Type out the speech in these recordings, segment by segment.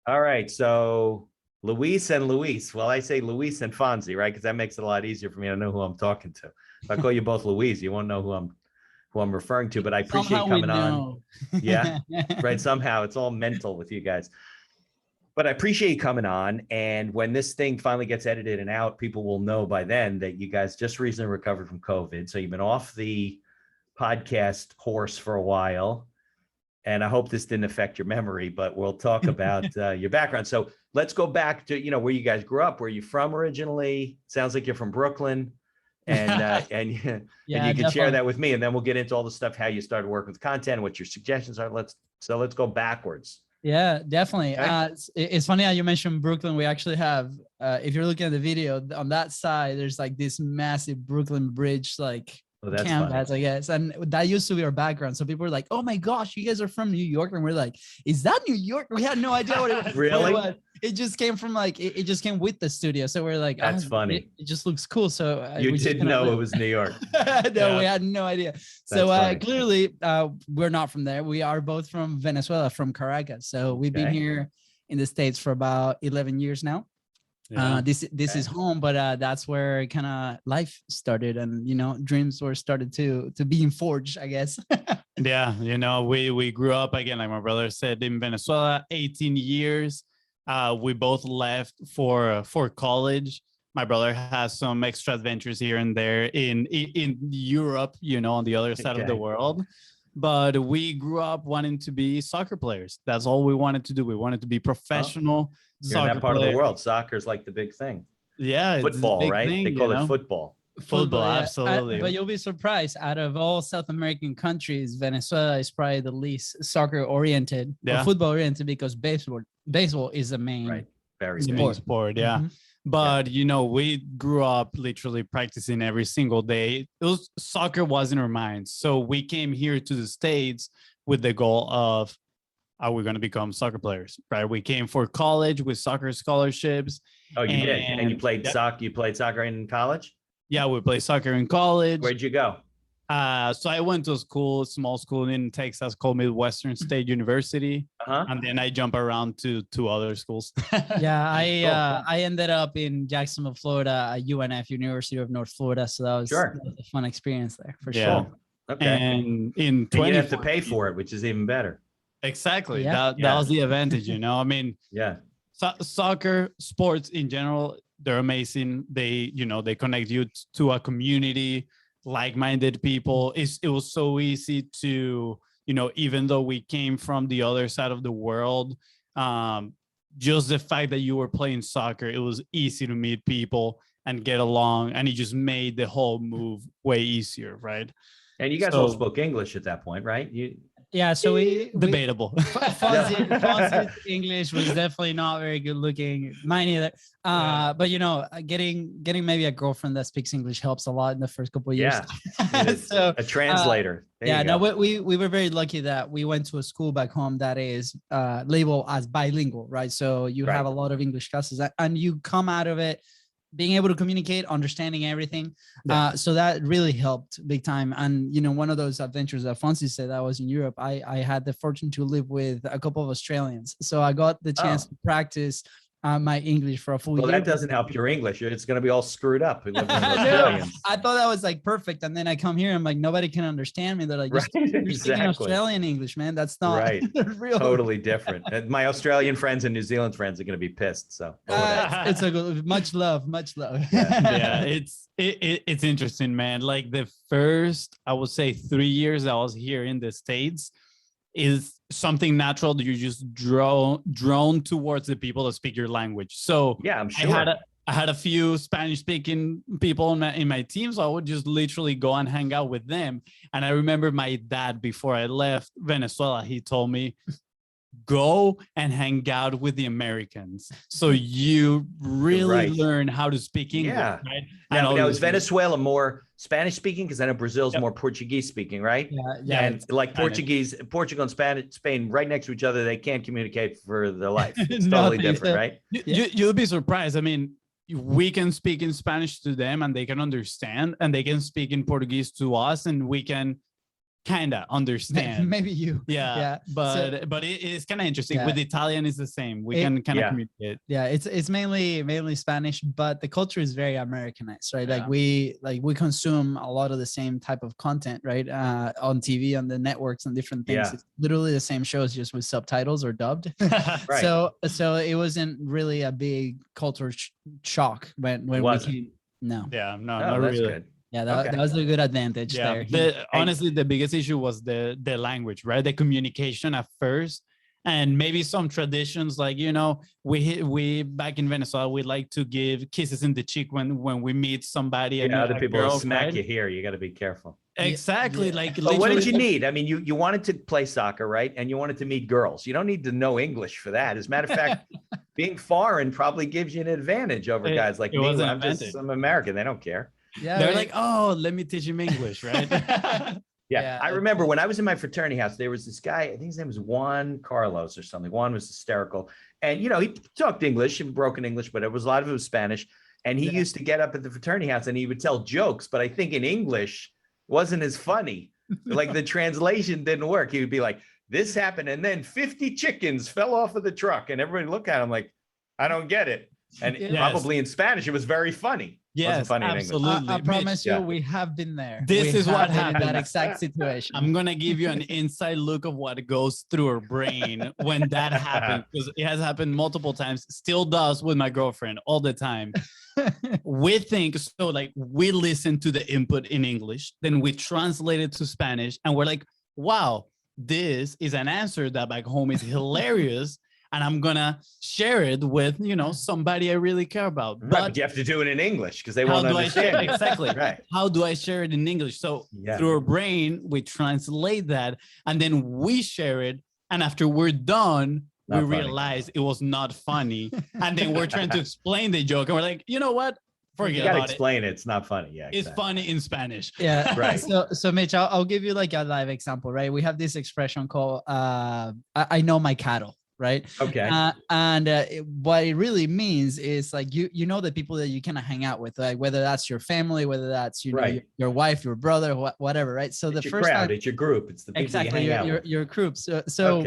All right. So Luis and Luis. Well, I say Luis and Fonzi, right? Because that makes it a lot easier for me to know who I'm talking to. If I call you both Luis, you won't know who I'm referring to. But I appreciate Somehow you we coming on. know. Yeah. Right. Somehow it's all mental with you guys. But I appreciate you coming on. And when this thing finally gets edited and out, people will know by then that you guys just recently recovered from COVID. So you've been off the podcast horse for a while. And I hope this didn't affect your memory, but we'll talk about your background. So let's go back to, where you guys grew up. Where are you from originally? Sounds like you're from Brooklyn. And you can share that with me. And then we'll get into all the stuff, how you started working with content, what your suggestions are. Let's go backwards. Yeah, definitely. Okay. It's funny how you mentioned Brooklyn. We actually have, if you're looking at the video on that side, there's like this massive Brooklyn Bridge, like that's canvas, funny. I guess. And that used to be our background. So people were like, oh my gosh, you guys are from New York. And we're like, is that New York? We had no idea what it, Really? what it was. It just came from it just came with the studio. So we're like, that's funny. It just looks cool. So you didn't know it was New York. No, we had no idea. So clearly we're not from there. We are both from Venezuela, from Caracas. So we've been here in the States for about 11 years now. Yeah. This is home, but that's where kind of life started, and dreams were started to being forged, I guess. Yeah, we grew up, again, like my brother said, in Venezuela. 18 years. We both left for college. My brother has some extra adventures here and there in Europe, on the other side of the world. But we grew up wanting to be soccer players. That's all we wanted to do. We wanted to be professional soccer in that part of the world. Soccer is like the big thing. Yeah, football, right? They call it football. Football, absolutely. But you'll be surprised. Out of all South American countries, Venezuela is probably the least soccer oriented, or football oriented, because baseball is the main sport. Yeah. Mm-hmm. But we grew up literally practicing every single day. Soccer was in our minds. So we came here to the States with the goal of, are we going to become soccer players, right? We came for college with soccer scholarships. Oh, you did? And you played soccer? You played soccer in college? Yeah, we played soccer in college. Where'd you go? So I went to a small school in Texas called Midwestern State University. And then I jump around to other schools. Yeah, I ended up in Jacksonville, Florida, at UNF, University of North Florida. So that was a fun experience there, for sure. Okay. And in 20, you didn't have to pay for it, which is even better. Exactly. Yeah. That was the advantage, I mean, soccer, sports in general, they're amazing. They connect you to a community, like-minded people. It was so easy to, even though we came from the other side of the world, just the fact that you were playing soccer, it was easy to meet people and get along, and it just made the whole move way easier, right? And you guys all spoke English at that point, right? Yeah, so debatable. Fonzi's English was definitely not very good looking. Mine either. But getting maybe a girlfriend that speaks English helps a lot in the first couple of years. Yeah, so a translator. We were very lucky that we went to a school back home that is labeled as bilingual, right? So you have a lot of English classes, and you come out of it being able to communicate, understanding everything. So that really helped big time. And, one of those adventures that Fonzi said, that was in Europe. I had the fortune to live with a couple of Australians. So I got the chance to practice my English for a full year. Well, that doesn't help your English. It's going to be all screwed up. No, I thought that was like perfect. And then I come here and I'm like, nobody can understand me. They're like, you're speaking Australian English, man. That's not real. Totally different. And my Australian friends and New Zealand friends are going to be pissed. So it's a good, much love. Yeah, it's interesting, man. Like the first, I would say 3 years I was here in the States is something natural that you're just drawn towards the people that speak your language. So yeah, I'm sure. I had a few Spanish speaking people in my team, so I would just literally go and hang out with them. And I remember my dad, before I left Venezuela, he told me, go and hang out with the Americans, so you really learn how to speak English. Right? Now is Venezuela more Spanish speaking? Because I know Brazil's more Portuguese speaking, right? And like Portugal and Spain right next to each other, they can't communicate for their life. It's totally different, right? You'll be surprised. I mean, we can speak in Spanish to them and they can understand, and they can speak in Portuguese to us, and we can kind of understand. Maybe you. Yeah. But it's kind of interesting. With Italian, it's the same. We can kind of communicate. Yeah, it's mainly Spanish, but the culture is very Americanized, right? Like we consume a lot of the same type of content, right? On TV, on the networks and different things. It's literally the same shows, just with subtitles or dubbed. Right. So it wasn't really a big culture shock when we came. No. Yeah, no, that's really. Good. Yeah, that was a good advantage there. Honestly, the biggest issue was the language, right? The communication at first, and maybe some traditions, like, you know, we back in Venezuela, we like to give kisses in the cheek when we meet somebody. Yeah, other people will smack you here. You got to be careful. Exactly. Yeah. Like, but what did you need? I mean, you wanted to play soccer, right? And you wanted to meet girls. You don't need to know English for that. As a matter of fact, being foreign probably gives you an advantage over guys like me. I'm American. They don't care. Yeah, they're like, oh, let me teach him English, right? Yeah, I remember when I was in my fraternity house, there was this guy, I think his name was Juan Carlos or something. Juan was hysterical. And, you know, he talked English, broken English, but a lot of it was Spanish. And he used to get up at the fraternity house and he would tell jokes, but I think in English wasn't as funny. Like the translation didn't work. He would be like, this happened, and then 50 chickens fell off of the truck. And everybody looked at him like, I don't get it. And probably in Spanish, it was very funny. Yes, funny absolutely. I promise you, we have been there. This is what happened. That exact situation. I'm gonna give you an inside look of what goes through her brain when that happens, because it has happened multiple times. Still does with my girlfriend all the time. We think so. Like, we listen to the input in English, then we translate it to Spanish, and we're like, "Wow, this is an answer that back home is hilarious." And I'm gonna share it with, you know, somebody I really care about. But you have to do it in English because they won't understand. Exactly. Right. How do I share it in English? So through our brain, we translate that, and then we share it. And after we're done, we realize it was not funny. And then we're trying to explain the joke, and we're like, you know what? Forget about it. Explain it. It's not funny. Yeah, it's funny in Spanish. Yeah, right. So Mitch, I'll give you like a live example, right? We have this expression called "I know my cattle." Right. Okay. What it really means is like you know the people that you kind of hang out with, like whether that's your family, whether that's your wife, your brother, whatever. Right. So it's the first crowd, it's your group, it's the people you hang out with. Your group. So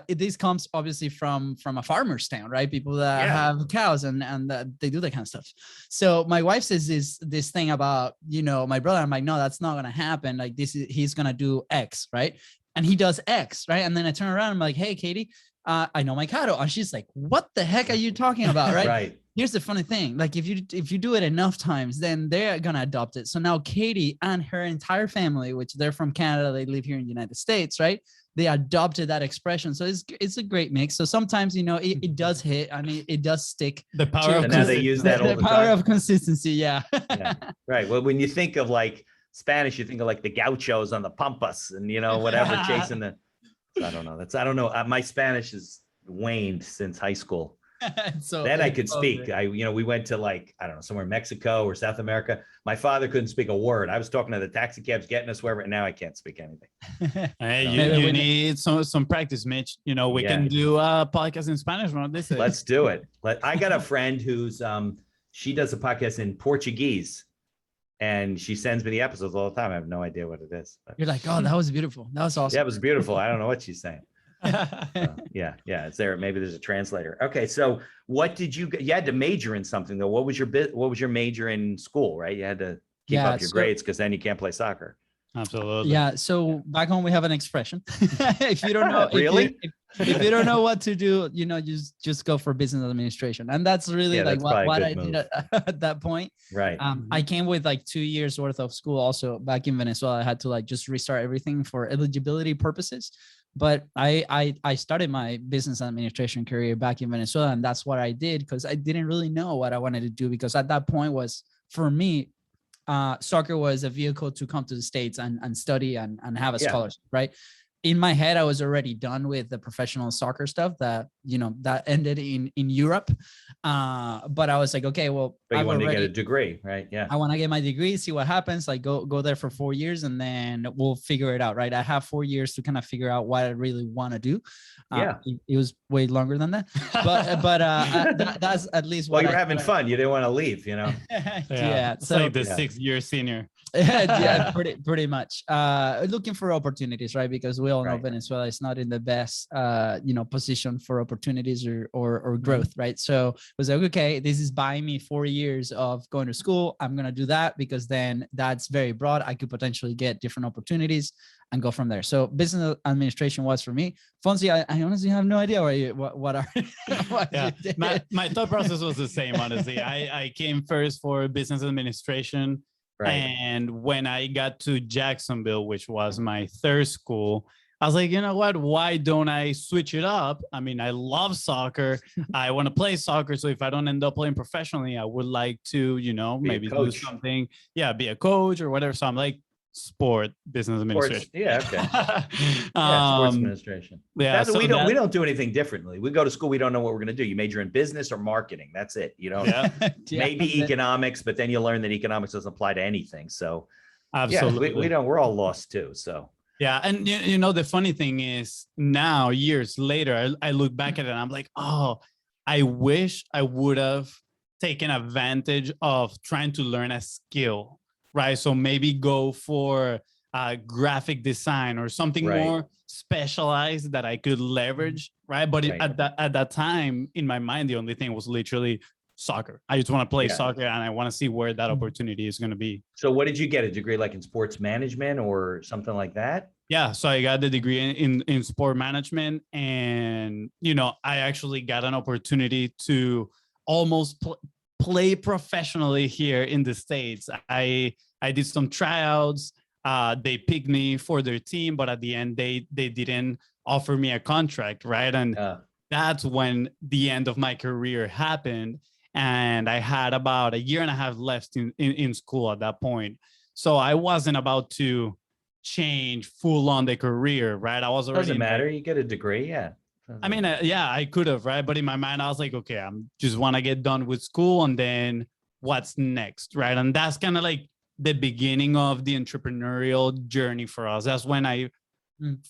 this comes obviously from a farmer's town, right? People that have cows and they do that kind of stuff. So my wife says this thing about, you know, my brother. I'm like, no, that's not gonna happen. Like he's gonna do X, right? And he does X, right? And then I turn around, I'm like, hey, Katie, I know my cattle. And she's like, what the heck are you talking about? Right. Right. Here's the funny thing. Like if you do it enough times, then they're going to adopt it. So now Katie and her entire family, which they're from Canada, they live here in the United States, right? They adopted that expression. So it's a great mix. So sometimes, you know, it does hit and it does stick. The power of now they use that all the power time. of consistency. Yeah. Right. Well, when you think of like Spanish, you think of like the gauchos on the pampas and, you know, whatever, chasing the, I don't know. My Spanish has waned since high school. So then I could speak. We went to like, I don't know, somewhere in Mexico or South America. My father couldn't speak a word. I was talking to the taxi cabs, getting us wherever, and now I can't speak anything. Hey, you need some practice, Mitch. You know, we can do a podcast in Spanish. Let's do it. I got a friend who's, she does a podcast in Portuguese. And she sends me the episodes all the time. I have no idea what it is. But. You're like, oh, that was beautiful. That was awesome. Yeah, it was beautiful. I don't know what she's saying. Yeah, it's there. Maybe there's a translator. Okay, so what did you had to major in something though? What was your major in school, right? You had to keep up your grades because then you can't play soccer. Absolutely. Yeah. So back home we have an expression. If you don't know, really, if you don't know what to do, you know, just go for business administration, and that's really like what I did at that point. Right. I came with like 2 years worth of school. Also back in Venezuela, I had to like just restart everything for eligibility purposes. But I started my business administration career back in Venezuela, and that's what I did because I didn't really know what I wanted to do, because at that point was for me. Soccer was a vehicle to come to the States and study and have a scholarship, right? in my head, I was already done with the professional soccer stuff that, that ended in Europe. But I was like, okay, well, but you wanted to get a degree, right? Yeah. I want to get my degree, see what happens, like go there for 4 years, and then we'll figure it out, right? I have 4 years to kind of figure out what I really want to do. It was way longer than that, but that's at least what. Well, you're having fun. You didn't want to leave, Yeah. It's like the 6-year senior. Yeah, pretty much. Looking for opportunities, right? Because we all know Venezuela is not in the best, position for opportunities or growth, right? So it was like, okay, this is buying me 4 years of going to school. I'm gonna do that because then that's very broad. I could potentially get different opportunities and go from there. So business administration was for me. Fonzi, I honestly have no idea what are my thought process was the same. Honestly, I came first for business administration. Right. And when I got to Jacksonville, which was my third school, I was like, you know what? Why don't I switch it up? I mean, I love soccer. I want to play soccer. So if I don't end up playing professionally, I would like to, maybe do something. Yeah, be a coach or whatever. So I'm like, business administration. Okay. Sports administration. Yeah. So we don't do anything differently. We go to school. We don't know what we're going to do. You major in business or marketing. That's it. Maybe economics, but then you learn that economics doesn't apply to anything. So absolutely, we're all lost too. So. Yeah. And the funny thing is now, years later, I look back at it and I'm like, oh, I wish I would have taken advantage of trying to learn a skill. Right. So maybe go for graphic design or something more specialized that I could leverage. Right. But at that time in my mind, the only thing was literally soccer. I just want to play soccer and I want to see where that opportunity is going to be. So what did you get? A degree like in sports management or something like that? Yeah. So I got the degree in sport management and, I actually got an opportunity to almost play professionally here in the States. I did some tryouts. They picked me for their team, but at the end they didn't offer me a contract, right? And that's when the end of my career happened. And I had about 1.5 years left in school at that point. So I wasn't about to change full on the career, right? I was already. Doesn't matter. You get a degree, yeah. I mean, I could have, right? But in my mind, I was like, okay, I'm just want to get done with school and then what's next, right? And that's kind of like the beginning of the entrepreneurial journey for us. That's when I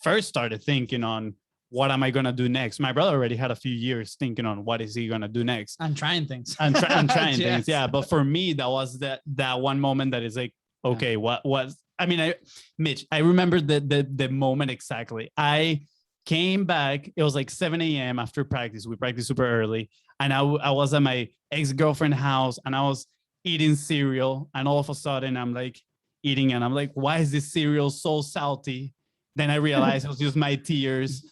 first started thinking on what am I going to do next? My brother already had a few years thinking on what is he going to do next. I'm trying things. I'm trying things. Yeah. But for me, that was that one moment that is like, okay, what was, I mean, Mitch, I remember the moment exactly. I came back. It was like 7 a.m. after practice. We practiced super early. And I was at my ex-girlfriend's house and I was eating cereal. And all of a sudden I'm like eating and I'm like, why is this cereal so salty? Then I realized it was just my tears,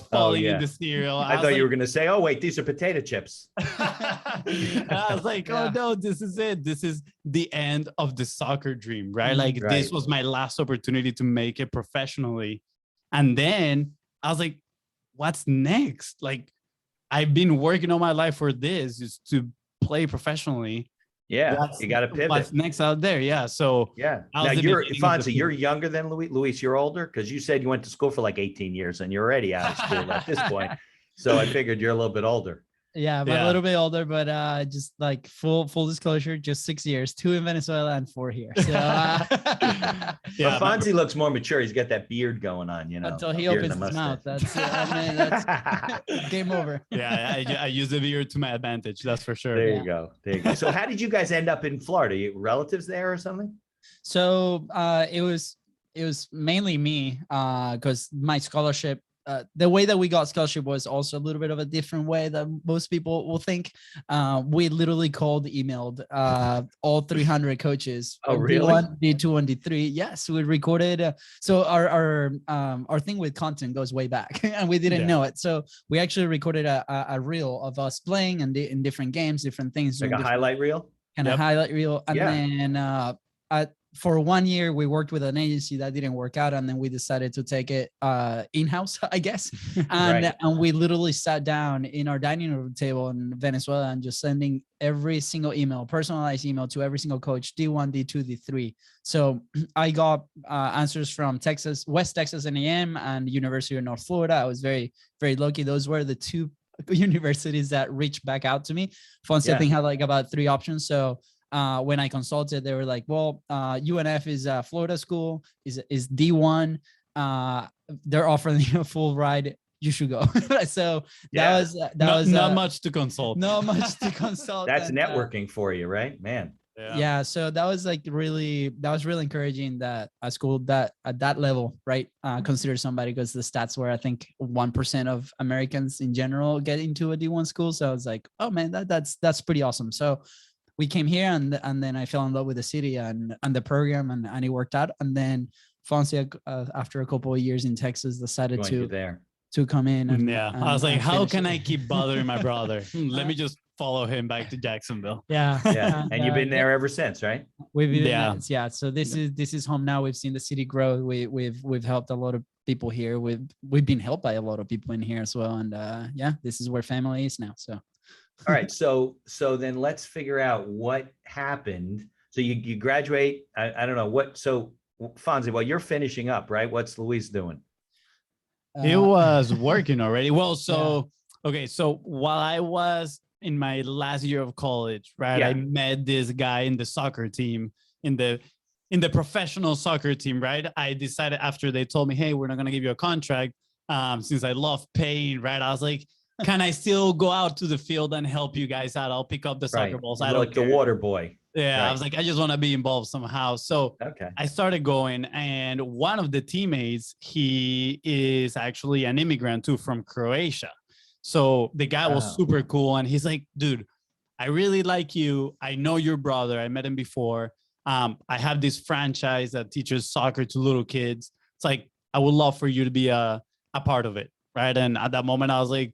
falling in the cereal. I thought you were going to say, oh, wait, these are potato chips. I was like, oh no, this is it. This is the end of the soccer dream, right? Like this was my last opportunity to make it professionally. And then I was like, what's next? Like, I've been working all my life for this, is to play professionally. Yeah, you got to pivot. What's next out there? Yeah. So yeah. Now you're Fonzi, you're younger than Luis. Luis, you're older because you said you went to school for like 18 years and you're already out of school at this point. So I figured you're a little bit older. Yeah, I'm a little bit older, but just like full disclosure, just 6 years, 2 in Venezuela and 4 here. So but Fonzi looks more mature. He's got that beard going on, Until he opens his mouth, that's game over. Yeah, I use the beard to my advantage. That's for sure. There you go. So how did you guys end up in Florida? You relatives there or something? So it was mainly me because my scholarship. The way that we got scholarship was also a little bit of a different way that most people will think. We literally emailed all 300 coaches. Oh, really? D1, D2, and D3. Yes, we recorded. So our thing with content goes way back, and we didn't know it. So we actually recorded a reel of us playing and in different games, different things. Like a highlight reel? Kind of highlight reel. And then for 1 year, we worked with an agency that didn't work out, and then we decided to take it in-house, I guess. And we literally sat down in our dining room table in Venezuela and just sending every single email, personalized email to every single coach, D1, D2, D3. So I got answers from Texas, West Texas A&M and University of North Florida. I was very, very lucky. Those were the two universities that reached back out to me. Fonzi, I think, had like about 3 options. So when I consulted, they were like, well, UNF is a Florida school, is D1. They're offering you a full ride. You should go. So that was not much to consult. Not much to consult. That's networking for you, right, man? Yeah. So that was like really encouraging that a school that at that level, right, consider somebody, because the stats were, I think, 1% of Americans in general get into a D1 school. So I was like, oh man, that's pretty awesome. So we came here, and then I fell in love with the city and the program, and it worked out. And then Fonzi, after a couple of years in Texas, decided to come in. And, I was like, how can I keep bothering my brother? Let me just follow him back to Jacksonville. Yeah. And you've been there ever since, right? We've been there. So this is home now. We've seen the city grow. We've helped a lot of people here. We've been helped by a lot of people in here as well. And this is where family is now. So. All right. So then let's figure out what happened. So you graduate. I don't know what. So Fonzi, well, you're finishing up, right? What's Luis doing? He was working already. Well, okay. So while I was in my last year of college, right, I met this guy in the soccer team, in the professional soccer team, right? I decided after they told me, hey, we're not going to give you a contract, since I love paying, right? I was like, can I still go out to the field and help you guys out? I'll pick up the soccer balls. I don't like care. The water boy. Yeah, right. I was like, I just want to be involved somehow. So I started going, and one of the teammates, he is actually an immigrant too from Croatia. So the guy was super cool, and he's like, dude, I really like you. I know your brother. I met him before. I have this franchise that teaches soccer to little kids. It's like, I would love for you to be a part of it, right? And at that moment, I was like,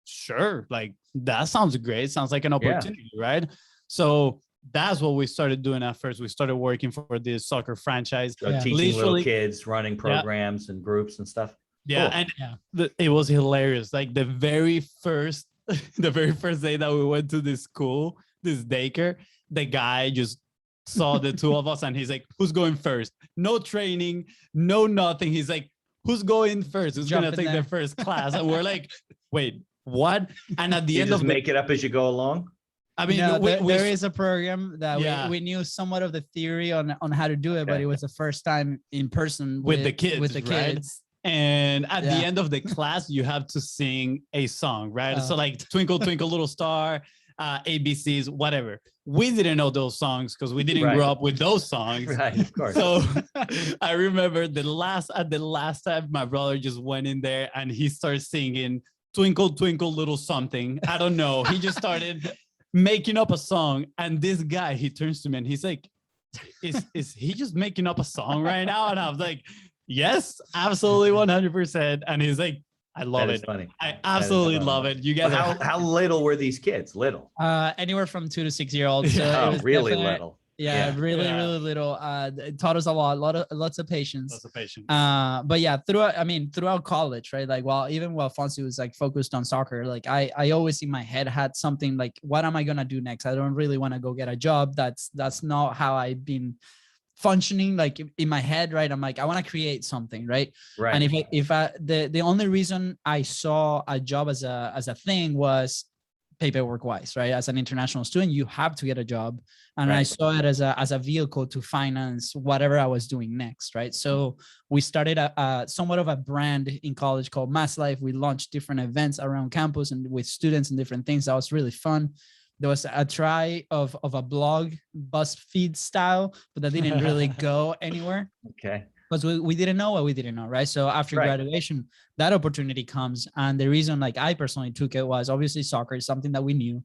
sure, like that sounds great. Sounds like an opportunity, right? So that's what we started doing at first. We started working for this soccer franchise, teaching little kids, running programs and groups and stuff. Yeah, cool. And it was hilarious. Like the very first day that we went to this school, this daycare, the guy just saw the two of us, and he's like, "Who's going first?" No training, no nothing. He's like, "Who's going first? Who's gonna take the first class?" And we're like, "Wait, what?" And at the end of make it up as you go along. I mean, there is a program that we knew somewhat of the theory on how to do it, but it was the first time in person with the kids. Right? And at the end of the class, you have to sing a song, right? So like Twinkle, Twinkle, Little Star, ABCs, whatever. We didn't know those songs because we didn't grow up with those songs. Right, of course. So I remember the last time my brother just went in there and he started singing Twinkle, Twinkle, Little something. I don't know. He just started making up a song. And this guy, he turns to me and he's like, is he just making up a song right now? And I was like, yes, absolutely 100%. And he's like, I love it. Funny. I absolutely love it. You guys how little were these kids? Little? Anywhere from 2 to 6 year olds. So really little. Really little. It taught us a lot, lots of patience. Lots of patience. But yeah, throughout college, right? Like, even while Fonzi was like focused on soccer, like I always in my head had something like, what am I gonna do next? I don't really want to go get a job. That's not how I've been functioning, like in my head, right? I'm like, I want to create something, right? And if the only reason I saw a job as a thing was paperwork wise, right? As an international student, you have to get a job, and I saw it as a vehicle to finance whatever I was doing next, right? So we started a somewhat of a brand in college called Mass Life. We launched different events around campus and with students and different things. That was really fun. There was a try of a blog, BuzzFeed style, but that didn't really go anywhere. Okay. Because we didn't know what we didn't know, right? So after graduation, that opportunity comes. And the reason like I personally took it was obviously soccer is something that we knew.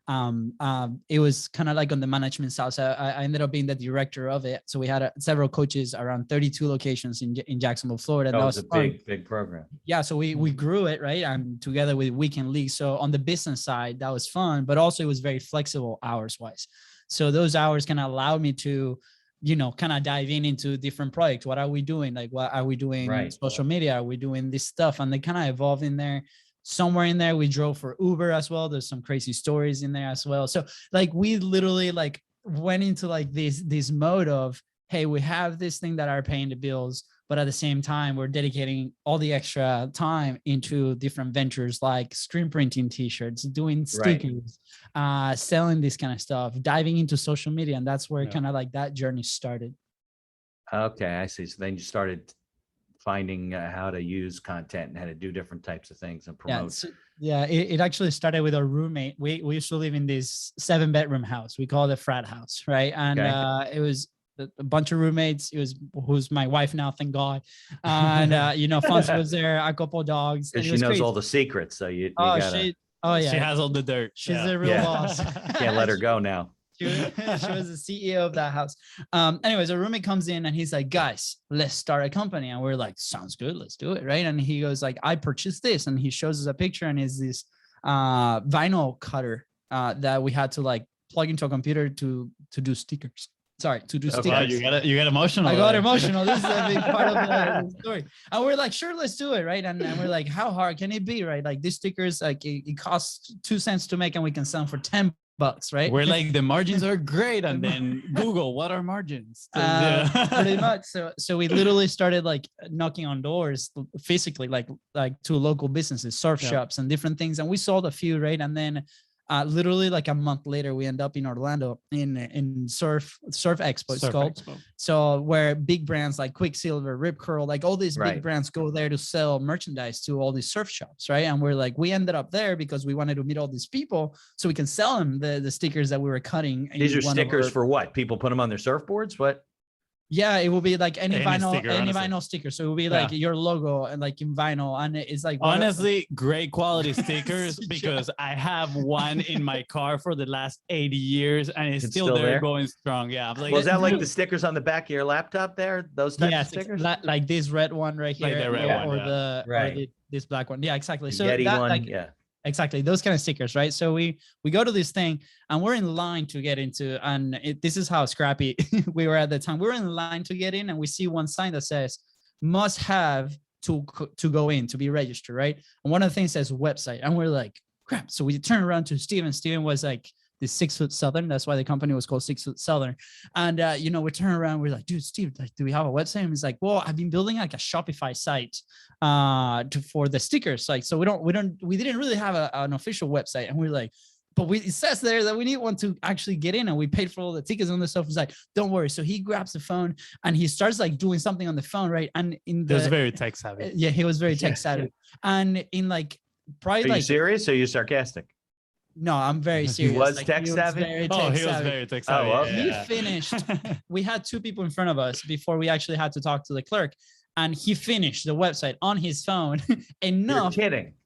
It was kind of like on the management side. So I ended up being the director of it. So we had several coaches around 32 locations in Jacksonville, Florida. That was a big program. Yeah. So we grew it, right? And together with Weekend League. So on the business side, that was fun, but also it was very flexible hours wise. So those hours can allow me to kind of diving into different projects. What are we doing? Like, what are we doing? Social media? Are we doing this stuff? And they kind of evolved in there. Somewhere in there, we drove for Uber as well. There's some crazy stories in there as well. So like, we literally like went into like this mode of, hey, we have this thing that are paying the bills, but at the same time, we're dedicating all the extra time into different ventures like screen printing t-shirts, doing stickers, selling this kind of stuff, diving into social media. And that's where kind of like that journey started. Okay, I see. So then you started finding how to use content and how to do different types of things and promote. It actually started with our roommate. We used to live in this 7-bedroom house. We call it a frat house, right? And it was a bunch of roommates. Who's my wife now, thank God. And Fonzi was there, a couple of dogs. And she knows crazy. All the secrets, so you gotta. She has all the dirt. She's a real boss. Can't let her go now. She was the CEO of that house. Anyways, a roommate comes in and he's like, guys, let's start a company. And we're like, sounds good, let's do it, right? And he goes like, I purchased this, and he shows us a picture, and it's this vinyl cutter that we had to like plug into a computer to do stickers. Sorry, to do stickers. Wow, you got emotional. I got emotional. This is a big part of the story. And we're like, sure, let's do it, right? And we're like, how hard can it be, right? Like these stickers, like it costs 2 cents to make, and we can sell them for $10, right? We're like, the margins are great, and then Google, what are margins? Pretty much. So we literally started like knocking on doors physically, like to local businesses, surf shops, and different things. And we sold a few, right? And then literally like a month later, we end up in Orlando in Surf Expo, it's called. Expo. So where big brands like Quicksilver, Rip Curl, like all these big brands go there to sell merchandise to all these surf shops, right? And we're like, we ended up there because we wanted to meet all these people so we can sell them the stickers that we were cutting. These are stickers for what? People put them on their surfboards? What? Yeah, it will be like any vinyl sticker. So it will be like your logo and like in vinyl, and it's like honestly great quality stickers because I have one in my car for the last 80 years and it's still there going strong. Yeah, like, was that like the stickers on the back of your laptop there? Those types of stickers, like this red one right here, like the red one, or this black one. Yeah, exactly. So Yeti that, one, like, exactly, those kind of stickers, right? So we go to this thing and we're in line to get into, and this is how scrappy we were at the time. We're in line to get in, and we see one sign that says must have to go in to be registered, right? And one of the things says website, and we're like, crap. So we turn around to Steven. Steven was like this 6 Foot Southern. That's why the company was called 6 Foot Southern. And we turn around, we're like, dude, Steve, like, do we have a website? And he's like, well, I've been building like a Shopify site for the stickers. Like, so we didn't really have an official website. And we're like, but it says there that we need one to actually get in, and we paid for all the tickets and the stuff. He's like, don't worry. So he grabs the phone and he starts like doing something on the phone, right? And he was very tech savvy. Yeah, he was very tech savvy. And in like probably Are you serious or are you sarcastic? No, I'm very serious. He was tech savvy? He was very tech savvy. Oh, okay. He finished. We had 2 people in front of us before we actually had to talk to the clerk. And he finished the website on his phone enough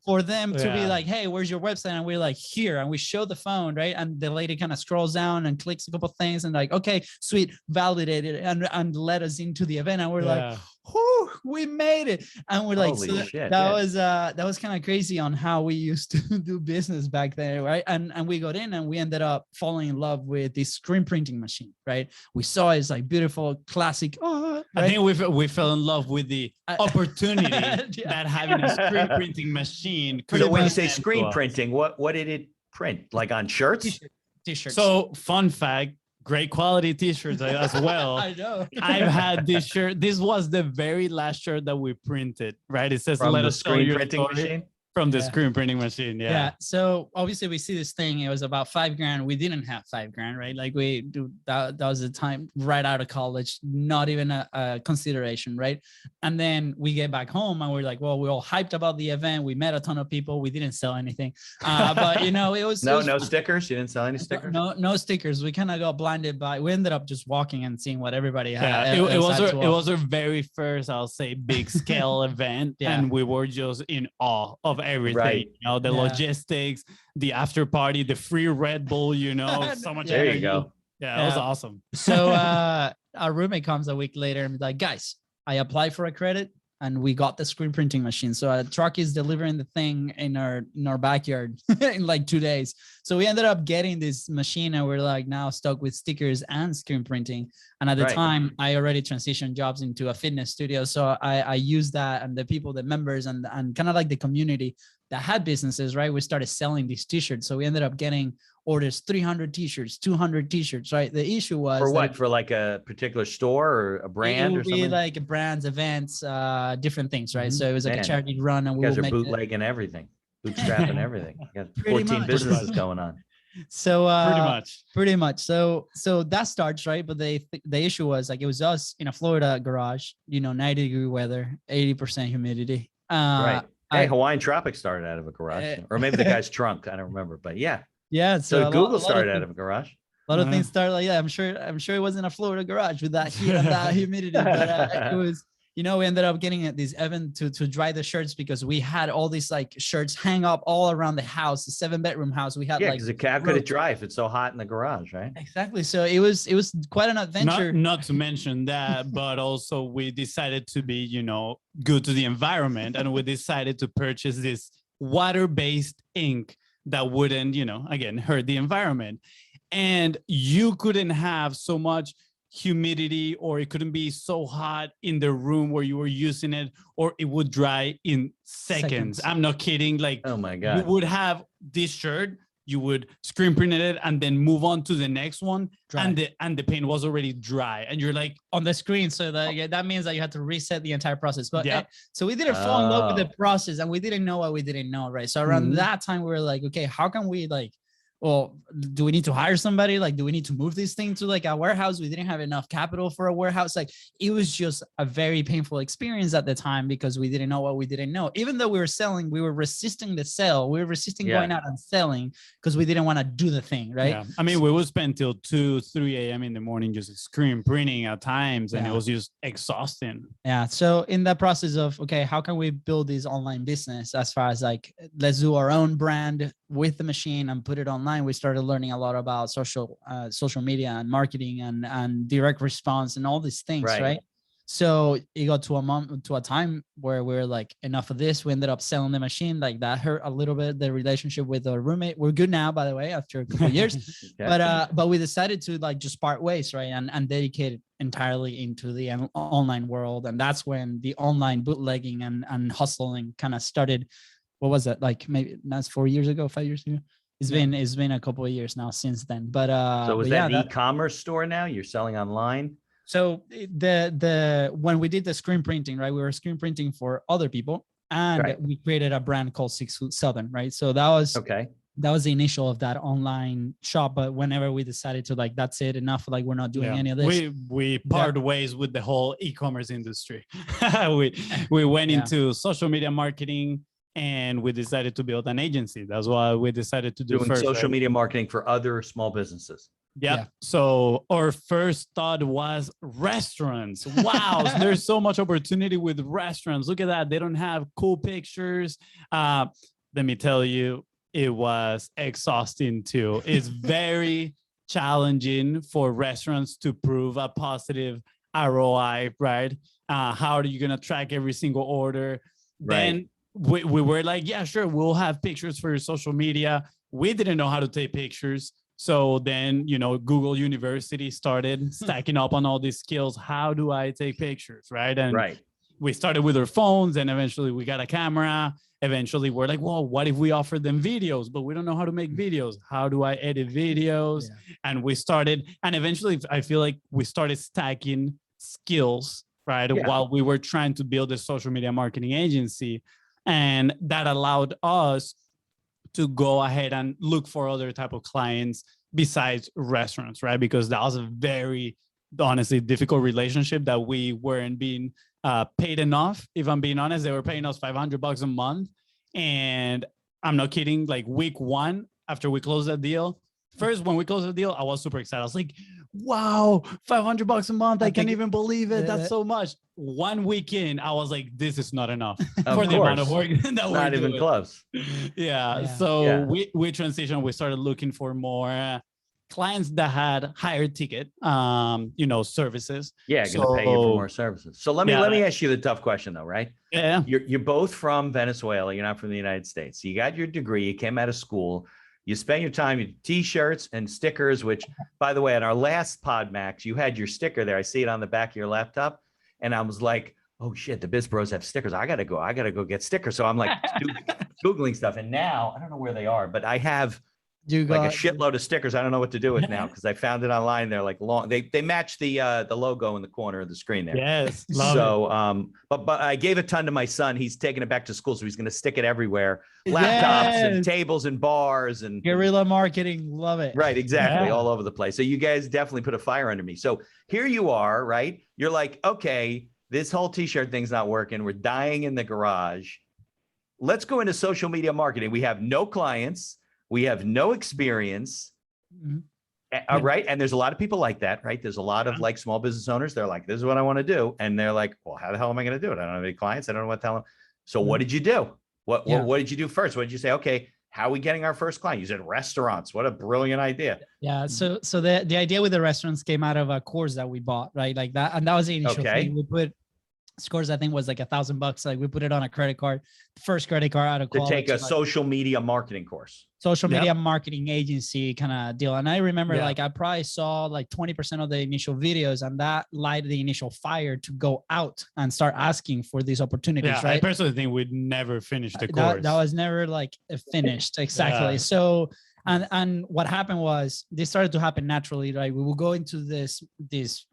for them to be like, hey, where's your website? And we're like, here. And we show the phone, right? And the lady kind of scrolls down and clicks a couple of things and like, okay, sweet, validated and let us into the event. And we're like, whoo, we made it. And we're like, that was kind of crazy on how we used to do business back then, right? And we got in and we ended up falling in love with this screen printing machine, right? We saw it's like beautiful, classic. Right? I think we fell in love with the opportunity that having a screen printing machine. So when you say screen printing, what did it print? Like on shirts? T-shirts. So fun fact, great quality t-shirts as well. I know. I've had this shirt. This was the very last shirt that we printed, right? It says from the screen printing machine. From the screen printing machine, yeah. So obviously we see this thing. It was about $5,000. We didn't have $5,000, right? Like that was the time right out of college, not even a consideration, right? And then we get back home and we're like, well, we're all hyped about the event. We met a ton of people. We didn't sell anything, but it was no stickers. You didn't sell any stickers. No stickers. We kind of got blinded by. We ended up just walking and seeing what everybody had. It was our very first, I'll say, big scale event, and we were just in awe of everything, the logistics, the after party, the free Red Bull, so much. There you go. Yeah, it was awesome. So our roommate comes a week later and be like, guys, I applied for a credit. and we got the screen printing machine. So a truck is delivering the thing in our backyard in like 2 days. So we ended up getting this machine, and we're like now stuck with stickers and screen printing. And at the time, I already transitioned jobs into a fitness studio. So I used that, and the people, the members, and kind of like the community that had businesses, right? We started selling these t-shirts. So we ended up getting orders, 300 t-shirts, 200 t-shirts, right? The issue was for what? For like a particular store or a brand or something? Like brands, events, different things, right? So it was like a charity run, and you guys are bootlegging everything, bootstrapping everything. You got 14 businesses going on. So pretty much. So that starts, right? But the issue was like, it was us in a Florida garage, 90-degree weather, 80% humidity. Right. Hey, Hawaiian Tropic started out of a garage, or maybe the guy's trunk. I don't remember, but yeah. Yeah. So Google started out of a garage. A lot of things started like, I'm sure it wasn't a Florida garage with that heat and that humidity, but it was, we ended up getting this event to dry the shirts, because we had all these like shirts hang up all around the house, the 7-bedroom house. We had because how could it dry if it's so hot in the garage, right? Exactly. So it was quite an adventure. Not to mention that, but also we decided to be, good to the environment, and we decided to purchase this water-based ink that wouldn't, again, hurt the environment. And you couldn't have so much humidity, or it couldn't be so hot in the room where you were using it, or it would dry in seconds. I'm not kidding. Like, oh my God, you would have this shirt, you would screen print it and then move on to the next one, and the paint was already dry, and you're like on the screen. So that means that you had to reset the entire process. But so we didn't fall in love with the process, and we didn't know what we didn't know, right? So around that time, we were like, okay, how can we well, do we need to hire somebody? Like, do we need to move this thing to like a warehouse? We didn't have enough capital for a warehouse. Like, it was just a very painful experience at the time, because we didn't know what we didn't know. Even though we were selling, we were resisting the sale. We were resisting going out and selling, because we didn't want to do the thing, right? Yeah. I mean, we would spend till 2-3 a.m. in the morning just screen printing at times, and it was just exhausting. Yeah. So in that process of, okay, how can we build this online business, as far as like, let's do our own brand with the machine and put it online, we started learning a lot about social media and marketing and direct response and all these things, right? So it got to a time where we're like, enough of this. We ended up selling the machine. Like, that hurt a little bit the relationship with our roommate. We're good now, by the way, after a couple of years. But we decided to like just part ways, right? And dedicate it entirely into the online world. And that's when the online bootlegging and hustling kind of started. What was that? Like, maybe that's 4 years ago, 5 years ago. It's been a couple of years now since then. But so was that an e-commerce store now? You're selling online? So when we did the screen printing, right, we were screen printing for other people, and we created a brand called 6 Foot Southern, right? So that was that was the initial of that online shop. But whenever we decided to like, that's it, enough, like we're not doing any of this. We parted ways with the whole e-commerce industry. we went into social media marketing, and we decided to build an agency. That's why we decided to do social media marketing for other small businesses. Yeah. So our first thought was restaurants. Wow, there's so much opportunity with restaurants. Look at that. They don't have cool pictures. Let me tell you, it was exhausting too. It's very challenging for restaurants to prove a positive ROI, right? How are you going to track every single order? Then we were like, yeah, sure, we'll have pictures for your social media. We didn't know how to take pictures. So then, Google University started stacking up on all these skills. How do I take pictures, right? And we started with our phones, and eventually we got a camera. Eventually we're like, well, what if we offer them videos? But we don't know how to make videos. How do I edit videos? And we started, and eventually I feel like we started stacking skills, right? While we were trying to build a social media marketing agency. And that allowed us to go ahead and look for other type of clients besides restaurants, right? Because that was a very, honestly, difficult relationship that we weren't being paid enough. If I'm being honest, they were paying us $500 a month. And I'm not kidding, like week 1, after we closed that deal, first, when we closed the deal, I was super excited. I was like, wow, $500 a month. I can't even believe it. That's so much. 1 week in, I was like, this is not enough for the amount of work that we're not even doing. Close. So we transitioned. We started looking for more clients that had higher ticket, services. Yeah, going to pay you for more services. So let me ask you the tough question though, right? Yeah. You're both from Venezuela. You're not from the United States. So you got your degree. You came out of school. You spent your time in T-shirts and stickers, which, by the way, on our last Pod Max, you had your sticker there. I see it on the back of your laptop. And I was like, oh shit, the BizBros have stickers. I gotta go get stickers. So I'm like Googling stuff. And now I don't know where they are, but I have like a shitload of stickers. I don't know what to do with now because I found it online. They're like long. They match the logo in the corner of the screen there. Yes. So but I gave a ton to my son. He's taking it back to school, so he's going to stick it everywhere. Laptops and tables and bars and guerrilla marketing. Love it. Right, exactly, all over the place. So you guys definitely put a fire under me. So here you are, right? You're like, okay, this whole T-shirt thing's not working. We're dying in the garage. Let's go into social media marketing. We have no clients. We have no experience, right? And there's a lot of people like that, right? There's a lot of like small business owners. They're like, this is what I want to do. And they're like, well, how the hell am I going to do it? I don't have any clients. I don't know what to tell them. So what did you do? What did you do first? What did you say? Okay, how are we getting our first client? You said restaurants. What a brilliant idea. Yeah. So the idea with the restaurants came out of a course that we bought, right? Like that. And that was the initial thing. We put scores, I think was like $1,000. Like we put it on a credit card, first credit card out of college. To take a social media marketing course. Social media marketing agency kind of deal. And I remember like I probably saw like 20% of the initial videos, and that lighted the initial fire to go out and start asking for these opportunities, right? I personally think we'd never finish the course. That was never like finished. Exactly. Yeah. So and what happened was this started to happen naturally, right? We will go into this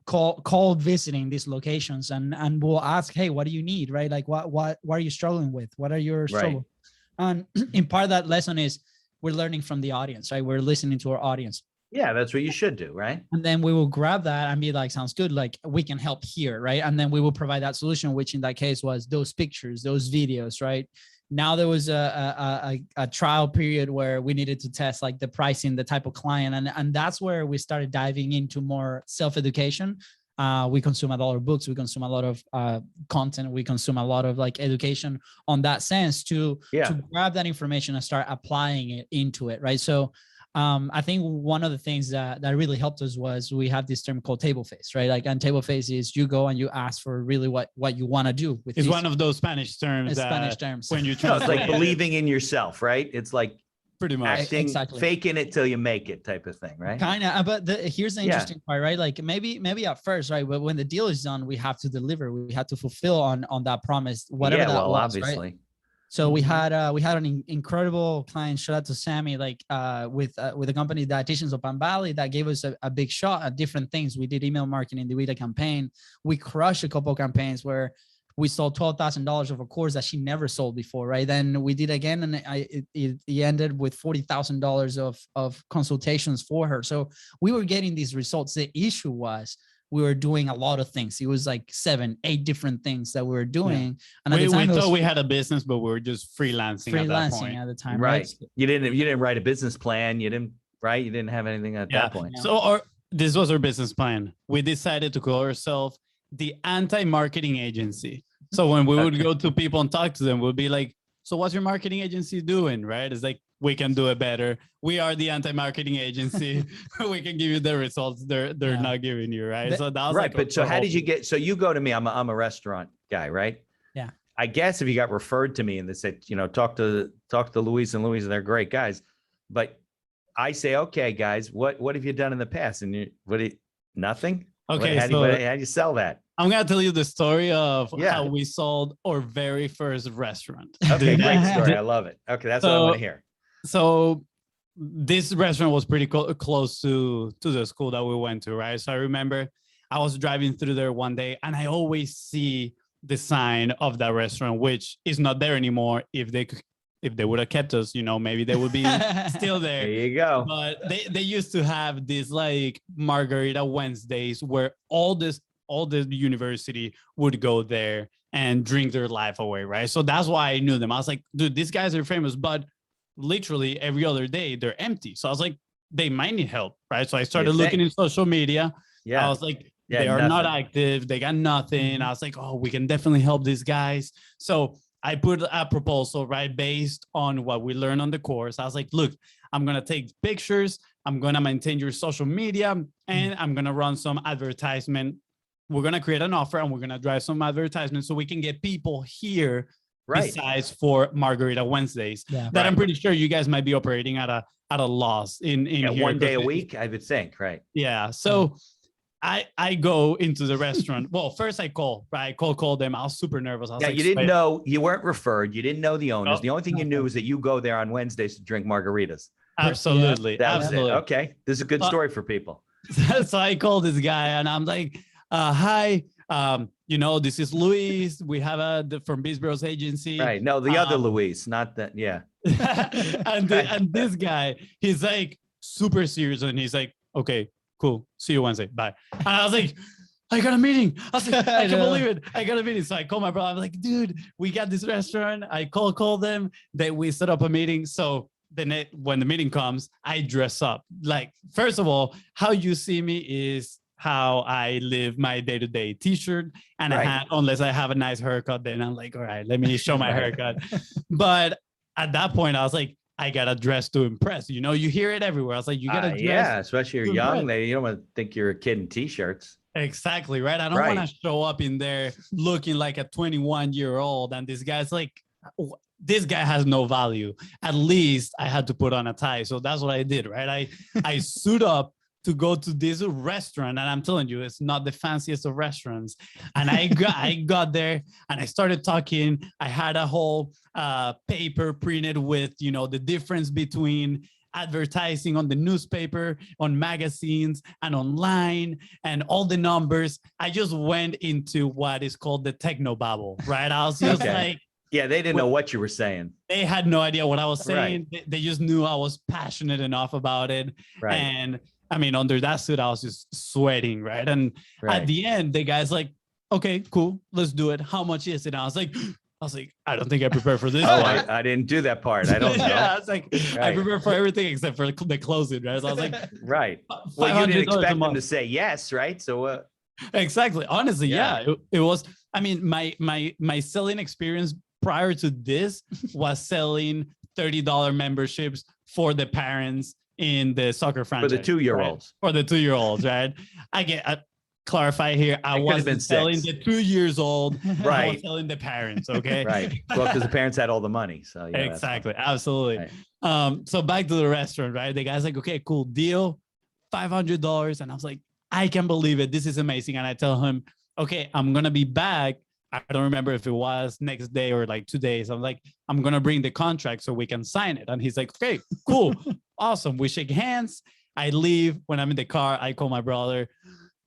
cold visiting these locations and we'll ask, hey, what do you need, right? Like what are you struggling with? What are your struggles? And in part of that lesson is we're learning from the audience, right? We're listening to our audience. Yeah, that's what you should do, right? And then we will grab that and be like, sounds good. Like we can help here, right? And then we will provide that solution, which in that case was those pictures, those videos, right? Now there was a trial period where we needed to test like the pricing, the type of client. And that's where we started diving into more self-education. We consume a lot of books. We consume a lot of content. We consume a lot of like education on that sense to grab that information and start applying it into it, right? So I think one of the things that really helped us was we have this term called table face, right? Like, and table face is you go and you ask for really what you want to do. It's one of those Spanish terms. When you it's like believing in yourself, right? It's like pretty much acting, faking it till you make it type of thing, right? Kind of. But here's the interesting part, right? Like maybe at first, right? But when the deal is done, we have to deliver. We have to fulfill on that promise, whatever that was, obviously. Right? So we had an incredible client. Shout out to Sammy, like with a company, Dietitians of Palm Valley, that gave us a big shot at different things. We did email marketing, we did a campaign. We crushed a couple of campaigns where we sold $12,000 of a course that she never sold before, right? Then we did again, and it ended with $40,000 of consultations for her. So we were getting these results. The issue was we were doing a lot of things. It was like 7-8 different things that we were doing. And we thought we had a business, but we were just freelancing at that point. At the time, right? You didn't write a business plan. You didn't have anything at that point. So this was our business plan. We decided to call ourselves the anti-marketing agency. So when we would go to people and talk to them, we'd be like, so what's your marketing agency doing? Right? It's like, we can do it better. We are the anti-marketing agency. We can give you the results they're not giving you, right? So that was right. But so how did you get? So you go to me. I'm a restaurant guy, right? Yeah. I guess if you got referred to me and they said, talk to Luis and Luis, they're great guys. But I say, okay, guys, what have you done in the past? And nothing. Okay. How do you sell that? I'm going to tell you the story of how we sold our very first restaurant. Okay, great story. I love it. Okay, that's what I want to hear. So this restaurant was pretty close to the school that we went to, right? So I remember I was driving through there one day and I always see the sign of that restaurant, which is not there anymore. If they would have kept us, maybe they would be still there. There you go. But they used to have this like Margarita Wednesdays where all the university would go there and drink their life away, right? So that's why I knew them. I was like, dude, these guys are famous, but literally every other day they're empty. So I was like, they might need help, right? So I started looking in social media. I was like, they are not active. They got nothing. I was like, oh, we can definitely help these guys. So I put a proposal, right, based on what we learned on the course. I was like, look, I'm going to take pictures. I'm going to maintain your social media, and I'm going to run some advertisement. We're going to create an offer, and we're going to drive some advertisement so we can get people here besides for Margarita Wednesdays that I'm pretty sure you guys might be operating at a loss in here. 1 day a week, I would think, right? Yeah. So I go into the restaurant. Well, first I call them. I was super nervous. I was you didn't know, you weren't referred. You didn't know the owners. Nope. The only thing you knew is that you go there on Wednesdays to drink margaritas. Absolutely. That was absolutely. it. Okay. This is a good story for people. So I called this guy and I'm like, hi, this is Luis. We have from BizBros agency. Right. No, the other Luis, not that. Yeah. and this guy, he's like super serious. And he's like, okay, cool. See you Wednesday. Bye. And I was like, I got a meeting. I was like, I can't believe it. I got a meeting. So I called my brother. I'm like, dude, we got this restaurant. I call them. We set up a meeting. So then when the meeting comes, I dress up. Like, first of all, how you see me is how I live my day-to-day t-shirt and a hat, unless I have a nice haircut. Then I'm like, all right, let me show my haircut. But at that point, I was like, I got to dress to impress. You hear it everywhere. I was like, you got to dress. Yeah, especially you're young. You don't want to think you're a kid in t-shirts. Exactly, right? I don't want to show up in there looking like a 21-year-old. And this guy's like, this guy has no value. At least I had to put on a tie. So that's what I did, right? I suit up to go to this restaurant, and I'm telling you, it's not the fanciest of restaurants. And I got there and I started talking. I had a whole paper printed with, the difference between advertising on the newspaper, on magazines, and online, and all the numbers. I just went into what is called the techno babble, right? I was just like, yeah, they didn't know what you were saying. They had no idea what I was saying. They just knew I was passionate enough about it. Right. And I mean, under that suit, I was just sweating, right? And at the end, the guy's like, okay, cool, let's do it. How much is it? And I was like, I don't think I prepared for this. I didn't do that part. I don't know. Yeah, I was like, I prepared for everything except for the closing, right? So I was like, right. Well, you didn't expect them to say yes, right? So exactly. Honestly, yeah. It was, I mean, my selling experience prior to this was selling $30 memberships for the parents in the soccer franchise. For the 2-year-olds. Right? For the 2-year-olds, right? I clarify here. I wasn't selling the 2 years old. Right. I was selling the parents. Okay. Right. Well, because the parents had all the money. So yeah, exactly. Absolutely. Right. So back to the restaurant, right? The guy's like, okay, cool deal. $500. And I was like, I can't believe it. This is amazing. And I tell him, okay, I'm going to be back. I don't remember if it was next day or like 2 days. I'm like, I'm going to bring the contract so we can sign it. And he's like, okay, cool. Awesome. We shake hands. I leave. When I'm in the car, I call my brother.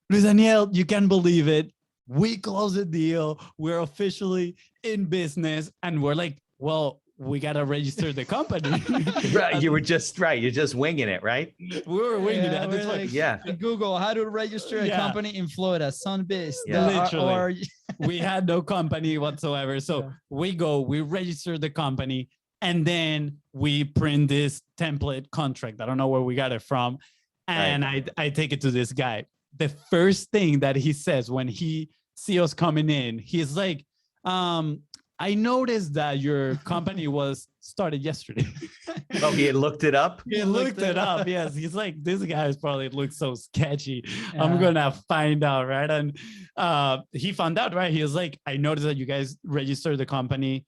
Luis Daniel, you can't believe it. We closed the deal. We're officially in business. And we're like, well, we got to register the company. Right. You were just right. You're just winging it, right? We were winging it. This like, Google how to register a company in Florida, Sunbiz. Literally. We had no company whatsoever. So we register the company, and then we print this template contract. I don't know where we got it from. And I take it to this guy. The first thing that he says when he sees us coming in, he's like, I noticed that your company was started yesterday. Oh, he had looked it up? He looked it up, yes. He's like, this guy's probably looks so sketchy. I'm going to find out, right? And he found out, right? He was like, I noticed that you guys registered the company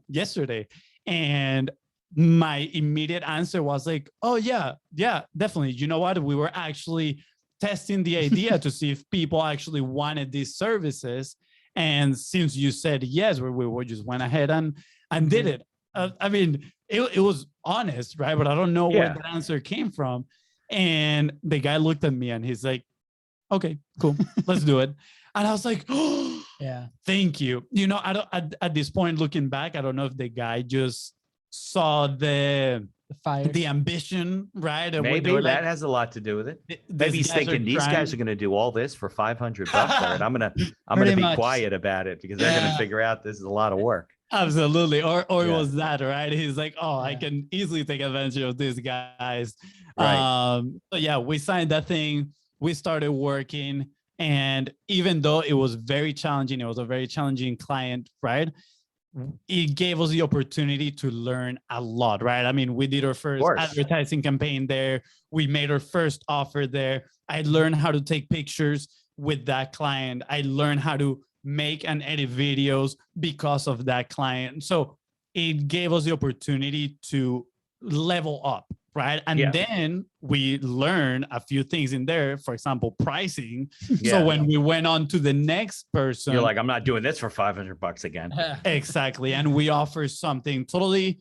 yesterday. And my immediate answer was like, oh, yeah, definitely. You know what? We were actually testing the idea to see if people actually wanted these services. And since you said yes, we just went ahead and did it. I mean, it was honest, right? But I don't know where the answer came from. And the guy looked at me and he's like, okay, cool, let's do it. And I was like, oh, yeah, thank you. I don't, at this point, looking back, I don't know if the guy just saw the fire, the ambition, right? And maybe that has a lot to do with it. Maybe he's thinking these guys are going to do all this for $500. Right? I'm gonna be quiet about it because they're going to figure out this is a lot of work. Absolutely. Or it was that, right? He's like, oh, I can easily take advantage of these guys. Right. So yeah, we signed that thing. We started working. And even though it was very challenging, it was a very challenging client, right? it gave us the opportunity to learn a lot, right? I mean, we did our first advertising campaign there. We made our first offer there. I learned how to take pictures with that client. I learned how to make and edit videos because of that client. So it gave us the opportunity to level up, right? And then we learn a few things in there, for example, pricing. So when we went on to the next person, you're like, I'm not doing this for $500 again. Exactly. And we offer something totally,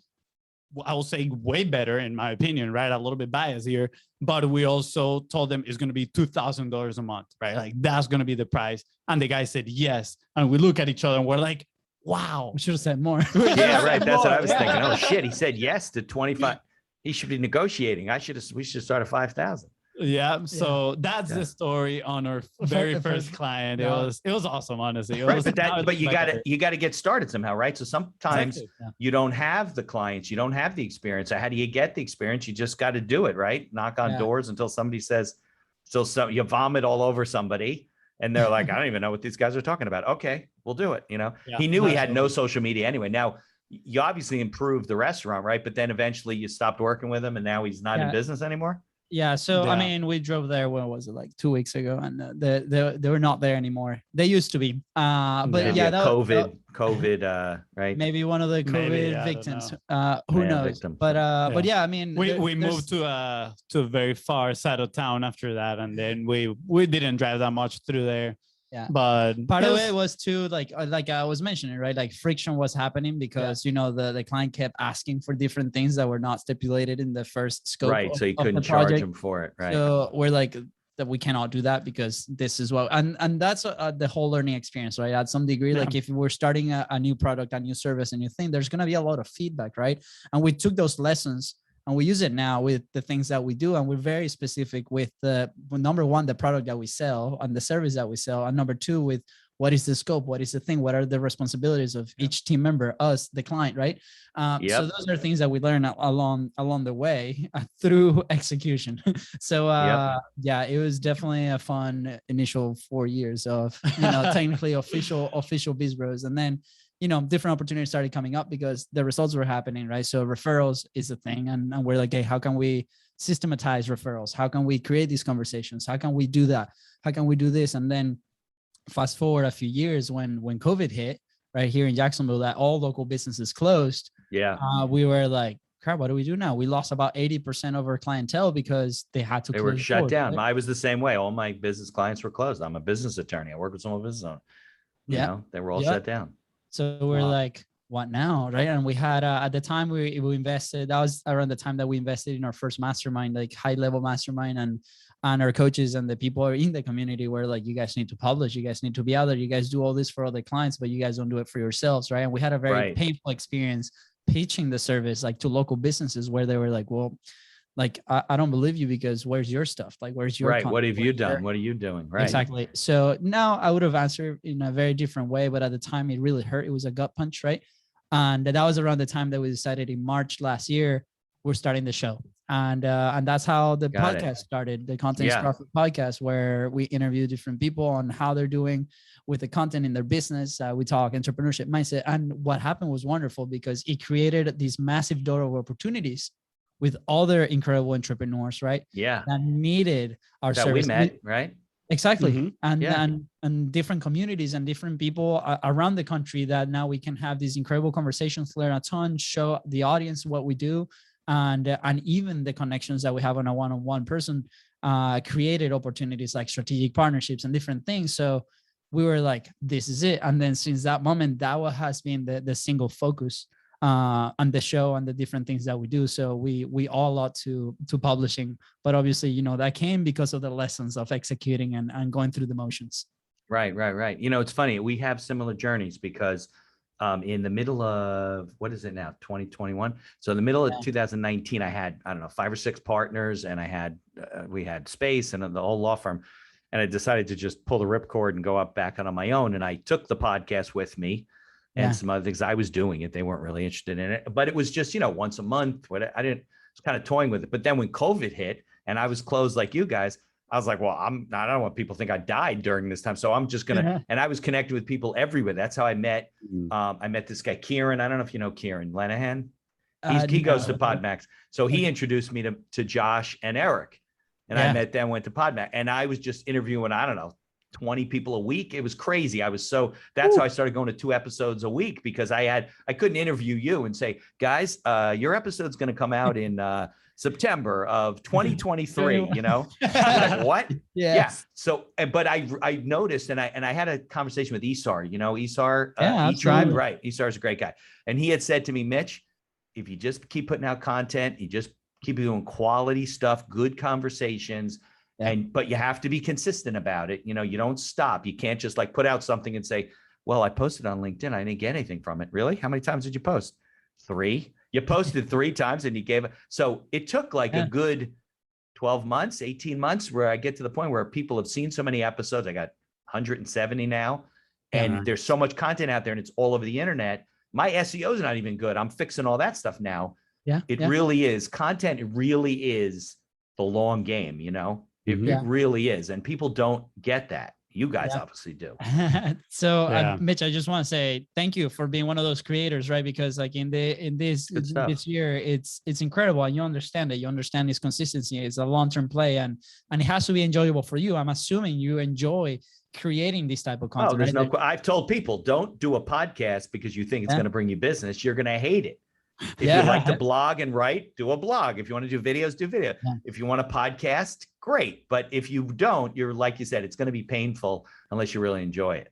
I will say, way better, in my opinion, right? A little bit biased here, but we also told them it's going to be $2,000 a month, right? Like, that's going to be the price. And the guy said yes. And we look at each other and we're like, wow, we should have said more. Yeah, right. That's what I was thinking. Oh shit, he said yes to 25. He should be negotiating. We should start at 5,000. Yeah. So that's the story on our very first client. It was awesome, honestly. But you got to get started somehow, right? So sometimes you don't have the clients, you don't have the experience. So how do you get the experience? You just got to do it, right? Knock on doors until somebody says, you vomit all over somebody. And they're like, I don't even know what these guys are talking about. Okay, we'll do it. He knew he had no social media anyway. Now, you obviously improved the restaurant, right? But then eventually you stopped working with him and now he's not in business anymore. Yeah. So, I mean, we drove there, when was it, like 2 weeks ago, and they were not there anymore. They used to be. But COVID, right? Maybe one of the COVID victims. Who knows? Victims. But yeah, I mean, we moved to a very far side of town after that, and then we didn't drive that much through there. Yeah, but part of it was too, like I was mentioning, right? Like, friction was happening because the client kept asking for different things that were not stipulated in the first scope. Right, so you couldn't charge him for it, right? So we're like, that we cannot do that because this is what, and that's the whole learning experience, right? At some degree, like if we're starting a new product, a new service, a new thing, there's gonna be a lot of feedback, right? And we took those lessons and we use it now with the things that we do. And we're very specific with number one, the product that we sell and the service that we sell. And number two, with what is the scope? What is the thing? What are the responsibilities of each team member, us, the client, right? So those are things that we learn along the way through execution. So it was definitely a fun initial 4 years of, technically official BizBros. And then, different opportunities started coming up because the results were happening, right? So referrals is a thing. And we're like, hey, how can we systematize referrals? How can we create these conversations? How can we do that? How can we do this? And then fast forward a few years when COVID hit right here in Jacksonville, that all local businesses closed. Yeah. We were like, crap, what do we do now? We lost about 80% of our clientele because they had to. They were shut down. Right? I was the same way. All my business clients were closed. I'm a business attorney. I work with small business owners. They were all shut down. So we're like, what now, right? And we had at the time we invested. That was around the time that we invested in our first mastermind, like high level mastermind, and our coaches and the people in the community were like, you guys need to publish, you guys need to be out there, you guys do all this for other clients, but you guys don't do it for yourselves, right? And we had a very painful experience pitching the service like to local businesses where they were like, well, like, I don't believe you because where's your stuff? Like, where's your content? What have you done? What are you doing? Right. Exactly. So now I would have answered in a very different way, but at the time it really hurt. It was a gut punch, right? And that was around the time that we decided in March last year, we're starting the show. And that's how the podcast started, the Content is Profit podcast, where we interview different people on how they're doing with the content in their business. We talk entrepreneurship mindset. And what happened was wonderful because it created this massive door of opportunities with other incredible entrepreneurs, right? Yeah. That needed our service. We met, right? Exactly. Mm-hmm. And different communities and different people around the country that now we can have these incredible conversations, learn a ton, show the audience what we do. And even the connections that we have on a one-on-one person created opportunities like strategic partnerships and different things. So we were like, this is it. And then since that moment, that has been the single focus on the show and the different things that we do. So we all ought to publishing, but obviously, that came because of the lessons of executing and going through the motions. Right. It's funny. We have similar journeys because in the middle of, what is it now? 2021. So in the middle of 2019, I had, 5 or 6 partners, and we had space and the whole law firm. And I decided to just pull the ripcord and go up back on my own. And I took the podcast with me. And some other things. I was doing it. They weren't really interested in it, but it was just, once a month. I was kind of toying with it. But then when COVID hit and I was closed like you guys, I was like, well, I don't want people to think I died during this time. So I'm just going to, and I was connected with people everywhere. That's how I met. I met this guy, Kieran. I don't know if you know Kieran Lenahan. He goes to PodMax. So he introduced me to Josh and Eric, and I met them, went to PodMax, and I was just interviewing, I don't know, 20 people a week. It was crazy. That's how I started going to 2 episodes a week, because I couldn't interview you and say, guys, your episode's going to come out in September of 2023, you know? Like, what? Yeah. So, but I noticed, and I had a conversation with Isar, you know, Isar, E-Tribe, right? Isar is a great guy. And he had said to me, Mitch, if you just keep putting out content, you just keep doing quality stuff, good conversations, but you have to be consistent about it. You know, you don't stop. You can't just like put out something and say, well, I posted on LinkedIn. I didn't get anything from it. Really? How many times did you post? 3. You posted 3 times and you gave it. So it took like a good 12 months, 18 months where I get to the point where people have seen so many episodes. I got 170 now, and there's so much content out there, and it's all over the internet. My SEO is not even good. I'm fixing all that stuff now. It really is. Content, it really is the long game, you know? It really is. And people don't get that. You guys obviously do. So Mitch, I just want to say thank you for being one of those creators, right? Because like in this year, it's incredible. And you understand it. You understand this consistency. It's a long-term play, and it has to be enjoyable for you. I'm assuming you enjoy creating this type of content. Oh, there's no, I've told people, don't do a podcast because you think it's going to bring you business. You're going to hate it. If you like to blog and write, do a blog. If you want to do videos, do video. If you want a podcast, great. But if you don't, you're, like you said, it's going to be painful unless you really enjoy it.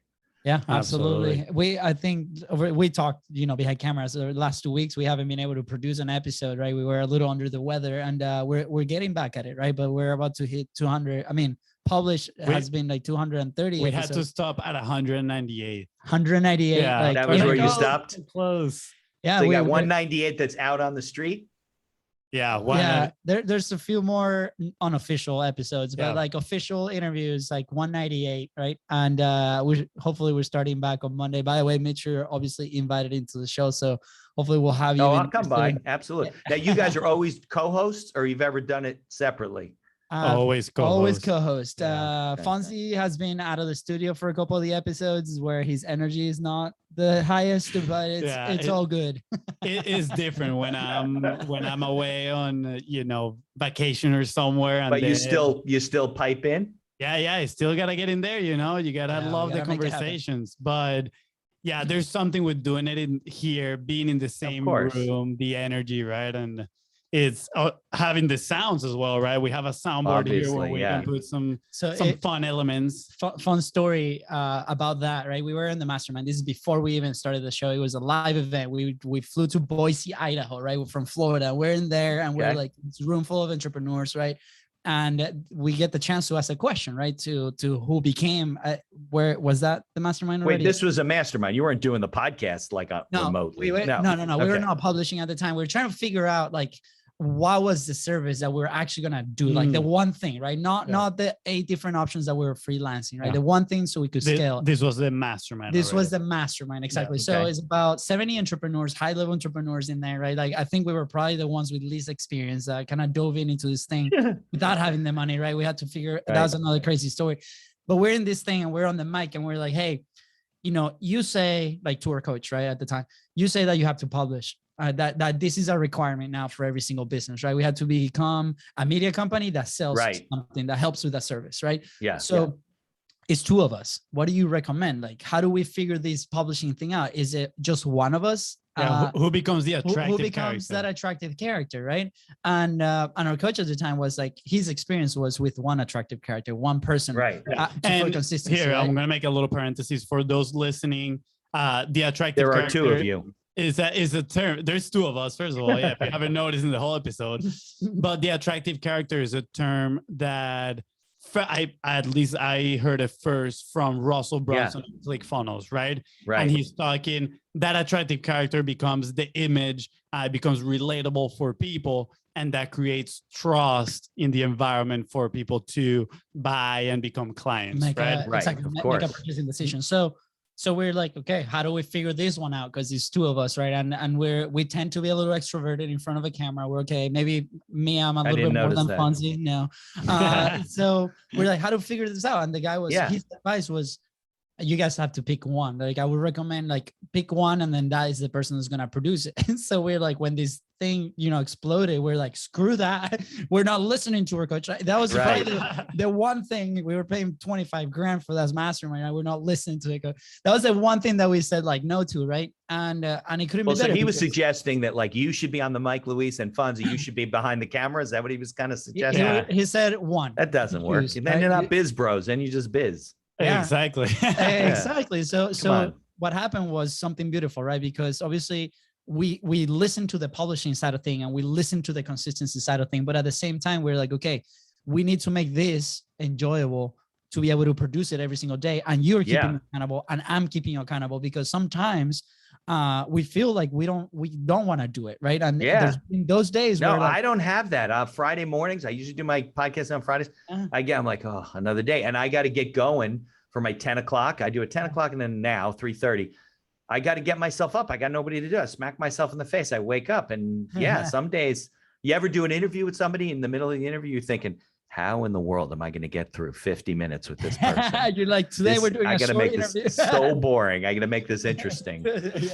Yeah, absolutely. I think we talked, you know, behind cameras the last 2 weeks. We haven't been able to produce an episode, right? We were a little under the weather, and we're getting back at it, right? But we're about to hit 200. I mean, published has been like 230. We had to stop at 198. 198. Yeah, like, that was where you stopped. Close. Yeah, so you got 198 that's out on the street. Yeah, there's a few more unofficial episodes, but like official interviews, like 198, right? And hopefully we're starting back on Monday. By the way, Mitch, you're obviously invited into the show, so hopefully we'll have you. Oh, I'll come by. Absolutely. Now, you guys are always co-hosts, or you've ever done it separately? Always co-host. Fonzi has been out of the studio for a couple of the episodes where his energy is not the highest, but it's all good. It is different when I'm away on vacation or somewhere. And but you still pipe in. Yeah, I still gotta get in there. You know, you gotta love the conversations, but. Yeah, there's something with doing it in here, being in the same room, the energy, right? And it's having the sounds as well, right? We have a soundboard here where we can put some fun elements. Fun story about that, right? We were in the mastermind. This is before we even started the show. It was a live event. We flew to Boise, Idaho, right? We're from Florida. We're in there, and we're like this room full of entrepreneurs, right? And we get the chance to ask a question, right? To who became, where was that the mastermind already? Wait, this was a mastermind. You weren't doing the podcast like remotely. No. We were not publishing at the time. We were trying to figure out like, what was the service that we're actually going to do? Like the one thing, right? Not the 8 different options that we were freelancing, right? The one thing so we could scale. This was the mastermind. This was the mastermind. Exactly. So it's about 70 entrepreneurs, high level entrepreneurs in there, right? Like I think we were probably the ones with least experience that kind of dove into this thing without having the money, right? We had to figure, that was another crazy story, but we're in this thing and we're on the mic and we're like, hey, you say, like, to our coach, right? At the time, you say that you have to publish. That this is a requirement now for every single business, right? We had to become a media company that sells something that helps with that service, right? Yeah. So it's 2 of us. What do you recommend? Like, how do we figure this publishing thing out? Is it just one of us? Who becomes the attractive who becomes that attractive character, right? And our coach at the time was like, his experience was with one attractive character, one person, right? And consistency. Here, right? I'm gonna make a little parenthesis for those listening. The attractive. There are 2 of you. Is a term. There's 2 of us, first of all. Yeah, if you haven't noticed in the whole episode. But the attractive character is a term that I heard it first from Russell Brunson on ClickFunnels, right? Right. And he's talking that attractive character becomes the image, becomes relatable for people, and that creates trust in the environment for people to buy and become clients, right? Exactly. Make a purchasing decision. So So we're like, okay, how do we figure this one out? Because it's two of us, right? And we tend to be a little extroverted in front of a camera. We're okay. Maybe me, I'm a little bit more than Fonzi. No. So we're like, how to figure this out? And the guy his advice was, you guys have to pick one. Like I would recommend like pick one, and then that is the person who's gonna produce it. And so we're like, when this thing, exploded, we're like, screw that. We're not listening to our coach. That was probably the one thing. We were paying 25 grand for that mastermind. Right? We're not listening to it. That was the one thing that we said like no to, right? And it couldn't be better. So he was suggesting that like you should be on the mic, Luis, and Fonzi, you should be behind the camera. Is that what he was kind of suggesting? He said one. That doesn't work. Then you're not BizBros, then you just biz. Yeah. Exactly. Exactly. So what happened was something beautiful, right? Because obviously we listened to the publishing side of thing and we listened to the consistency side of thing. But at the same time, we're like, okay, we need to make this enjoyable to be able to produce it every single day. And you're keeping me accountable and I'm keeping you accountable, because sometimes we feel like we don't want to do it, right? And there's been those days where I don't have that. Friday mornings, I usually do my podcast on Fridays. I'm like, oh, another day. And I got to get going for my 10 o'clock. I do it 10 o'clock and then now 3:30. I got to get myself up. I got nobody to do it. I smack myself in the face. I wake up and some days, you ever do an interview with somebody in the middle of the interview, you're thinking, how in the world am I going to get through 50 minutes with this person? You're like, today we're doing I got to make interview. this so boring. I got to make this interesting.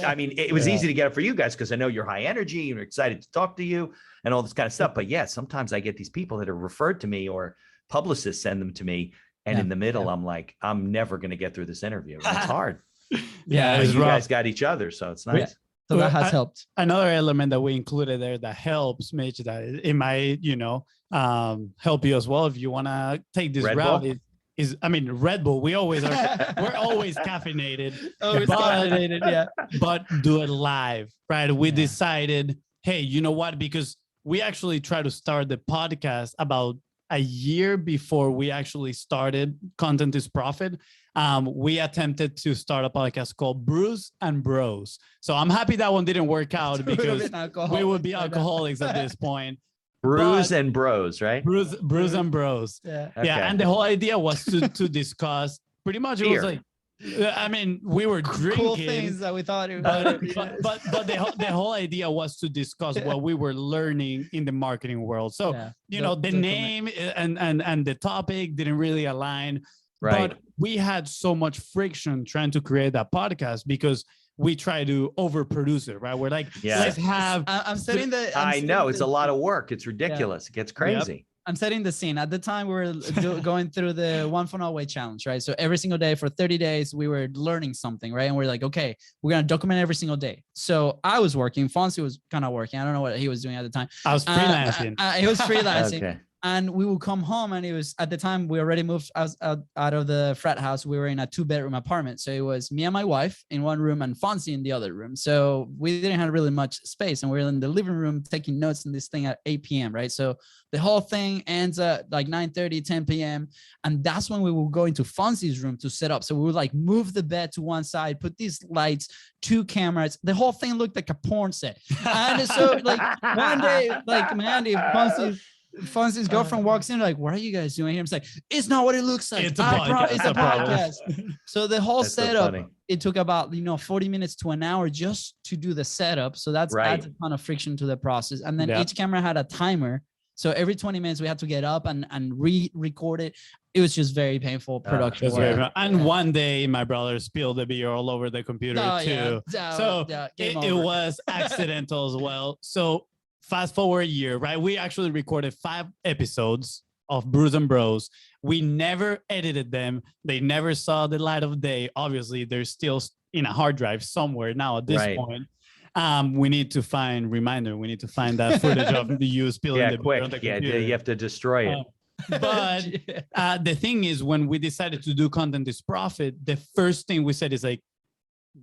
I mean, it was easy to get it for you guys because I know you're high energy, you're excited to talk to you and all this kind of stuff. But sometimes I get these people that are referred to me or publicists send them to me. And in the middle, I'm like, I'm never going to get through this interview. It's hard. You guys got each other. So it's nice. So that has helped. Another element that we included there that helps, Mitch, that it might, help you as well if you want to take this route is Red Bull. We always are. We're always caffeinated. But do it live, right? We decided, hey, you know what? Because we actually tried to start the podcast about a year before we actually started Content is Profit. We attempted to start a podcast called Brews and Bros. So I'm happy that one didn't work out because we would be alcoholics at this point. Brews and Bros, right? Brews and Bros. Yeah. Okay. Yeah. And the whole idea was to discuss pretty much it was like, we were drinking cool things that we thought it but the whole idea was to discuss what we were learning in the marketing world. So the name and the topic didn't really align, but we had so much friction trying to create that podcast because we try to overproduce it, right? We're like, let's have. I'm setting the. I know it's a lot of work. It's ridiculous. It gets crazy. Yep. I'm setting the scene. At the time, we were going through the One Funnel Away challenge, right? So every single day for 30 days, we were learning something, right? And we're like, okay, we're going to document every single day. So I was working. Fonzi was kind of working. I don't know what he was doing at the time. I was freelancing. He was freelancing. Okay. And we would come home and it was, at the time, we already moved out of the frat house. We were in a 2-bedroom apartment. So it was me and my wife in one room and Fonzi in the other room. So we didn't have really much space. And we were in the living room taking notes on this thing at 8 p.m., right? So the whole thing ends at like 9:30, 10 p.m. And that's when we would go into Fonzi's room to set up. So we would like move the bed to one side, put these lights, 2 cameras. The whole thing looked like a porn set. And so like one day, like Mandy, Fonzi's girlfriend walks in like, what are you guys doing here? I'm like, it's not what it looks like. It's a podcast. So the whole setup, it took about 40 minutes to an hour just to do the setup. So that's adds a ton of friction to the process. And then each camera had a timer. So every 20 minutes we had to get up and re-record it. It was just very painful production. And one day my brother spilled the beer all over the computer too. It was accidental as well. So fast forward a year, right? We actually recorded 5 episodes of Brews and Bros. We never edited them. They never saw the light of day. Obviously, they're still in a hard drive somewhere now at this point. We need to find We need to find that footage of you spilling the beer on the computer. You have to destroy it. But the thing is, when we decided to do Content is Profit, the first thing we said is like,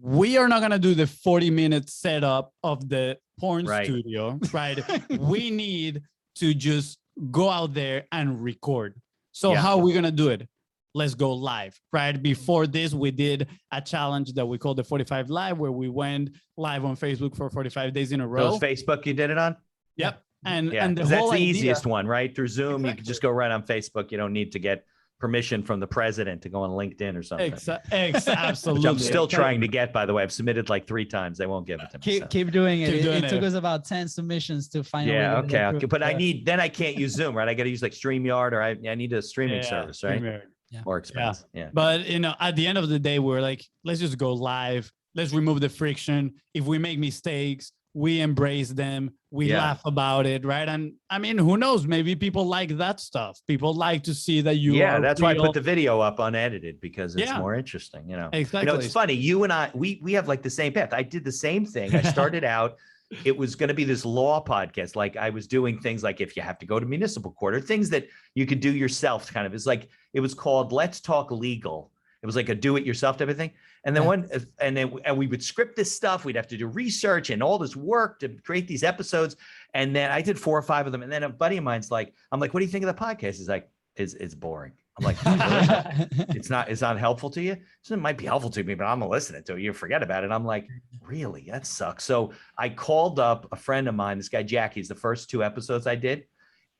we are not going to do the 40-minute setup of the porn studio, right? We need to just go out there and record. So how are we going to do it? Let's go live, right? Before this, we did a challenge that we called the 45 Live, where we went live on Facebook for 45 days in a row. Those Facebook you did it on? Yep. And that's the easiest one, right? Through Zoom, you can just go right on Facebook. You don't need to get permission from the president to go on LinkedIn or something. Absolutely. Which I'm still trying to get, by the way. I've submitted like 3 times. They won't give it to me. Keep doing it. Keep doing it took us about 10 submissions to find a way to okay. approve. But I can't use Zoom, right? I got to use like StreamYard, or I need a streaming service, right? More expensive. Yeah. But at the end of the day, we're like, let's just go live. Let's remove the friction. If we make mistakes, we embrace them. We laugh about it, right? And I mean, who knows? Maybe people like that stuff. People like to see that you. Yeah, that's why I put the video up unedited, because it's more interesting. Exactly. It's funny. You and I, we have like the same path. I did the same thing. I started out. It was going to be this law podcast. Like I was doing things like if you have to go to municipal court, or things that you could do yourself. Kind of. It's like it was called Let's Talk Legal. It was like a do-it-yourself type of thing. And then we would script this stuff. We'd have to do research and all this work to create these episodes. And then I did 4 or 5 of them. And then a buddy of mine's like, I'm like, what do you think of the podcast? He's like, it's boring. I'm like, really? it's not helpful to you. So it might be helpful to me, but I'm gonna listen to it. You forget about it. I'm like, really? That sucks. So I called up a friend of mine, this guy, Jack. He's the first 2 episodes I did.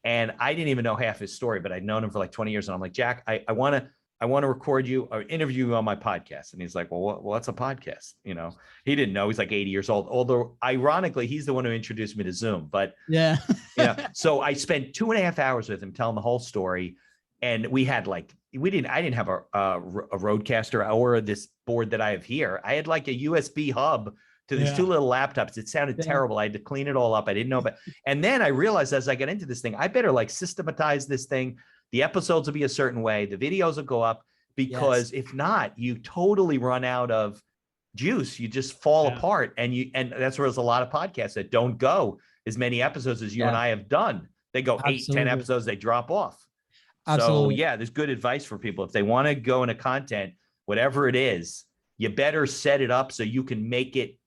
And I didn't even know half his story, but I'd known him for like 20 years. And I'm like, Jack, I want to record you or interview you on my podcast. And he's like, well, what's a podcast? He didn't know. He's like 80 years old. Although ironically, he's the one who introduced me to Zoom. But so I spent 2.5 hours with him telling the whole story. And we had I didn't have a Rodecaster or this board that I have here. I had like a USB hub to these 2 little laptops. It sounded terrible. I had to clean it all up. I didn't know about. And then I realized as I got into this thing, I better like systematize this thing. The episodes will be a certain way. The videos will go up, because if not, you totally run out of juice. You just fall apart. And that's where there's a lot of podcasts that don't go as many episodes as you and I have done. They go 8, 10 episodes, they drop off. Absolutely. So there's good advice for people. If they want to go into content, whatever it is, you better set it up so you can make it,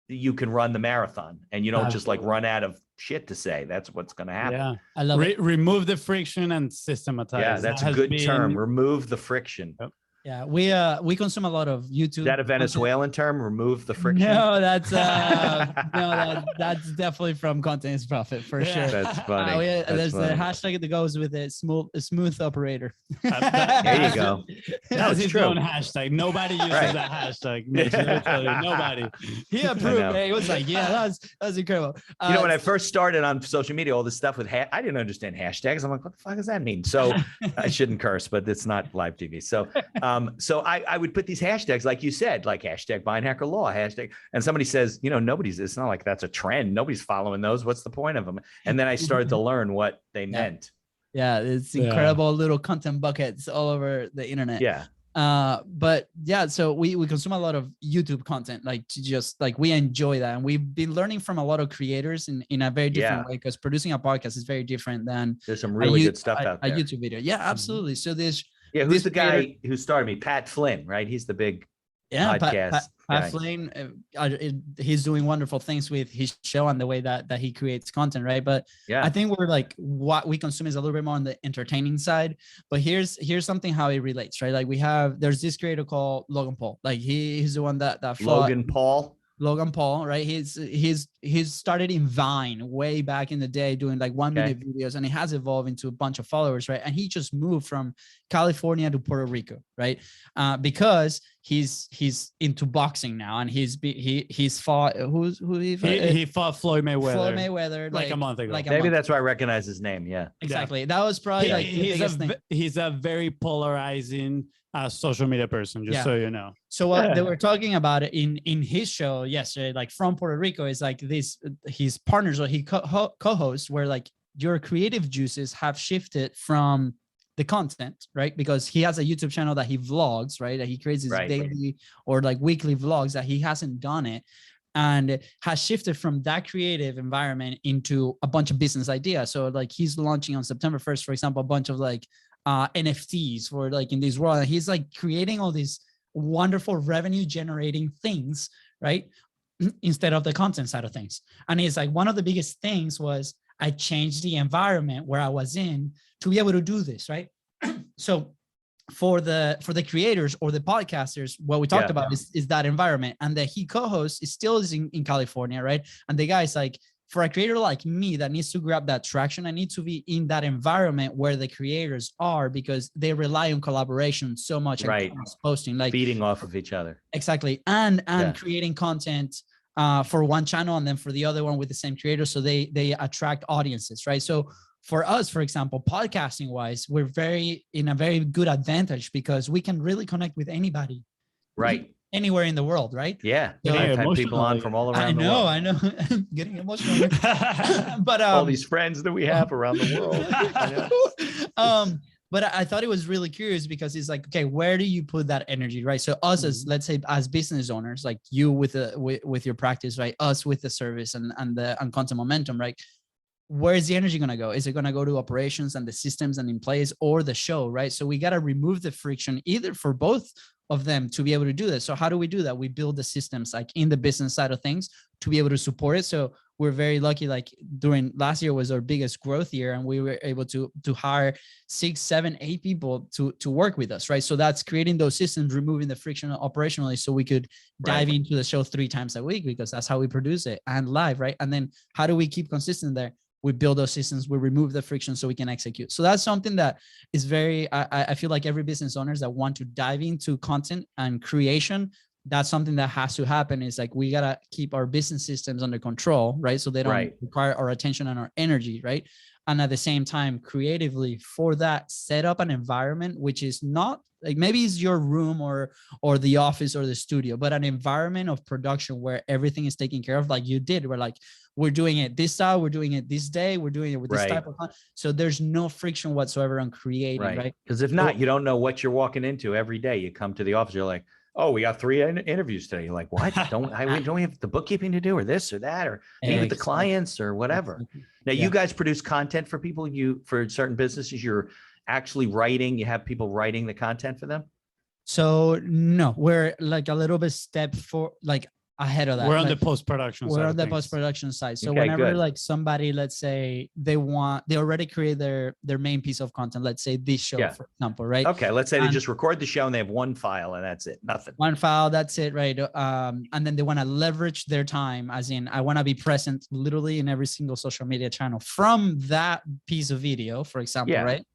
you can run the marathon, and you don't just like run out of shit to say. That's what's going to happen. Yeah. I love it. Remove the friction and systematize. Yeah, that's a good term. Remove the friction. Yep. Yeah, we consume a lot of YouTube. Is that a Venezuelan term? Remove the friction? No, that's that's definitely from Content is Profit for sure. That's funny. There's a hashtag that goes with it, smooth operator. There you go. That's his own hashtag. Nobody uses that hashtag. Nobody. He approved it. He was like, yeah, that's incredible. When I first started on social media, all this stuff with I didn't understand hashtags. I'm like, what the fuck does that mean? So I shouldn't curse, but it's not live TV. So so I would put these hashtags, like you said, like hashtag Buy and Hacker Law, hashtag, and somebody says, it's not like that's a trend. Nobody's following those. What's the point of them? And then I started to learn what they meant. Yeah, it's incredible little content buckets all over the internet. Yeah. But so we consume a lot of YouTube content, like we enjoy that. And we've been learning from a lot of creators in a very different way, because producing a podcast is very different than there's some really good stuff out there. A YouTube video. Yeah, absolutely. So who's the guy who started me? Pat Flynn, right? He's the big podcast. Pat Flynn, he's doing wonderful things with his show and the way that he creates content, right? But I think we're like, what we consume is a little bit more on the entertaining side. But here's something how it relates, right? Like there's this creator called Logan Paul. Like he's the one that fought. Logan Paul, right? He's started in Vine way back in the day doing like 1-minute videos, and it has evolved into a bunch of followers, right? And he just moved from California to Puerto Rico, right? Because he's into boxing now, and he's fought he fought Floyd Mayweather. Floyd Mayweather like a month ago. Maybe that's why I recognize his name. Yeah, exactly. That was probably he's a very polarizing social media person, just so you know. So what they were talking about it in his show yesterday, like from Puerto Rico, is like his partners or he co-hosts where like your creative juices have shifted from the content, right? Because he has a YouTube channel that he vlogs, right? That he creates his daily or like weekly vlogs that he hasn't done it, and has shifted from that creative environment into a bunch of business ideas. So like he's launching on September 1st, for example, a bunch of like NFTs for like in this world. And he's like creating all these wonderful revenue generating things, right? Instead of the content side of things. And it's like, one of the biggest things was I changed the environment where I was in to be able to do this, right? So for the creators or the podcasters, what we talked about is that environment. And that he co-hosts is still in California, right? And the guy's like for a creator like me that needs to grab that traction, I need to be in that environment where the creators are, because they rely on collaboration so much, right? And posting, like feeding off of each other. Exactly. And creating content for one channel and then for the other one with the same creator, so they attract audiences, right? So for us, for example, podcasting wise, we're in a very good advantage because we can really connect with anybody, right? Anywhere in the world, right? Yeah. So, I've had people on from all around the world. I know. Getting emotional. But all these friends that we have around the world. I know. But I thought it was really curious because it's like, okay, where do you put that energy, right? So us as, let's say, as business owners, like you with your practice, right? Us with the service and content momentum, right? Where is the energy going to go? Is it going to go to operations and the systems and in place, or the show, right? So we got to remove the friction either for both of them to be able to do this. So how do we do that? We build the systems like in the business side of things to be able to support it. So we're very lucky, like during last year was our biggest growth year, and we were able to hire 6, 7, 8 people to work with us, right? So that's creating those systems, removing the friction operationally, so we could dive into the show 3 times a week, because that's how we produce it, and live, right? And then how do we keep consistent there? We build those systems, we remove the friction so we can execute. So that's something that is very, I feel like every business owners that want to dive into content and creation, that's something that has to happen. Is like, we got to keep our business systems under control, right? So they don't require our attention and our energy, right? And at the same time, creatively for that, set up an environment, which is not like, maybe it's your room or the office or the studio, but an environment of production where everything is taken care of. Like you did, we're like, we're doing it this style, we're doing it this day, we're doing it with this type of content. So there's no friction whatsoever on creating, right? Because if not, you don't know what you're walking into every day. You come to the office, you're like, oh, we got 3 interviews today. You're like, what? Don't we have the bookkeeping to do, or this or that, or meet with the clients or whatever. Now, you guys produce content for people, for certain businesses, you're actually writing, you have people writing the content for them? So no, we're like a little bit ahead of that. We're on the post-production side. We're on the post-production side. So whenever like somebody, let's say they already create their main piece of content, let's say this show, for example, right? Okay, let's say they just record the show and they have 1 file and that's it, nothing. 1 file, that's it, right? And then they want to leverage their time, as in, I want to be present literally in every single social media channel from that piece of video, for example, right?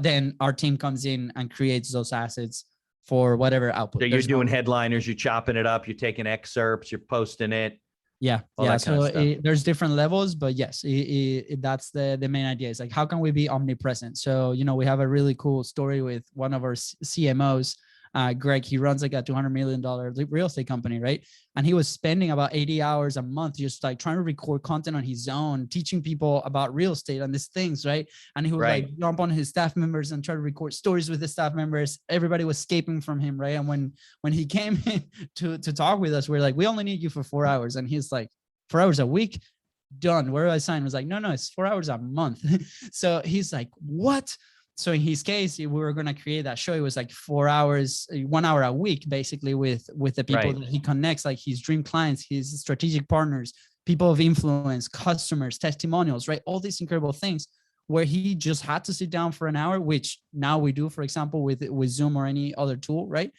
Then our team comes in and creates those assets for whatever output. So you're doing headliners, you're chopping it up, you're taking excerpts, you're posting it. So there's different levels, but yes, that's the main idea. Is like, how can we be omnipresent? So, we have a really cool story with one of our CMOs, Greg. He runs like a $200 million real estate company, right? And he was spending about 80 hours a month just like trying to record content on his own, teaching people about real estate and these things, right? And he would like jump on his staff members and try to record stories with the staff members. Everybody was escaping from him, right? And when he came in to talk with us, we're like, we only need you for 4 hours. And he's like, 4 hours a week? Done. Where do I sign? I was like, no, it's 4 hours a month. So he's like, what? So in his case, we were going to create that show. It was like 4 hours, 1 hour a week, basically with the people that he connects, like his dream clients, his strategic partners, people of influence, customers, testimonials, right? All these incredible things where he just had to sit down for an hour, which now we do, for example, with Zoom or any other tool, right?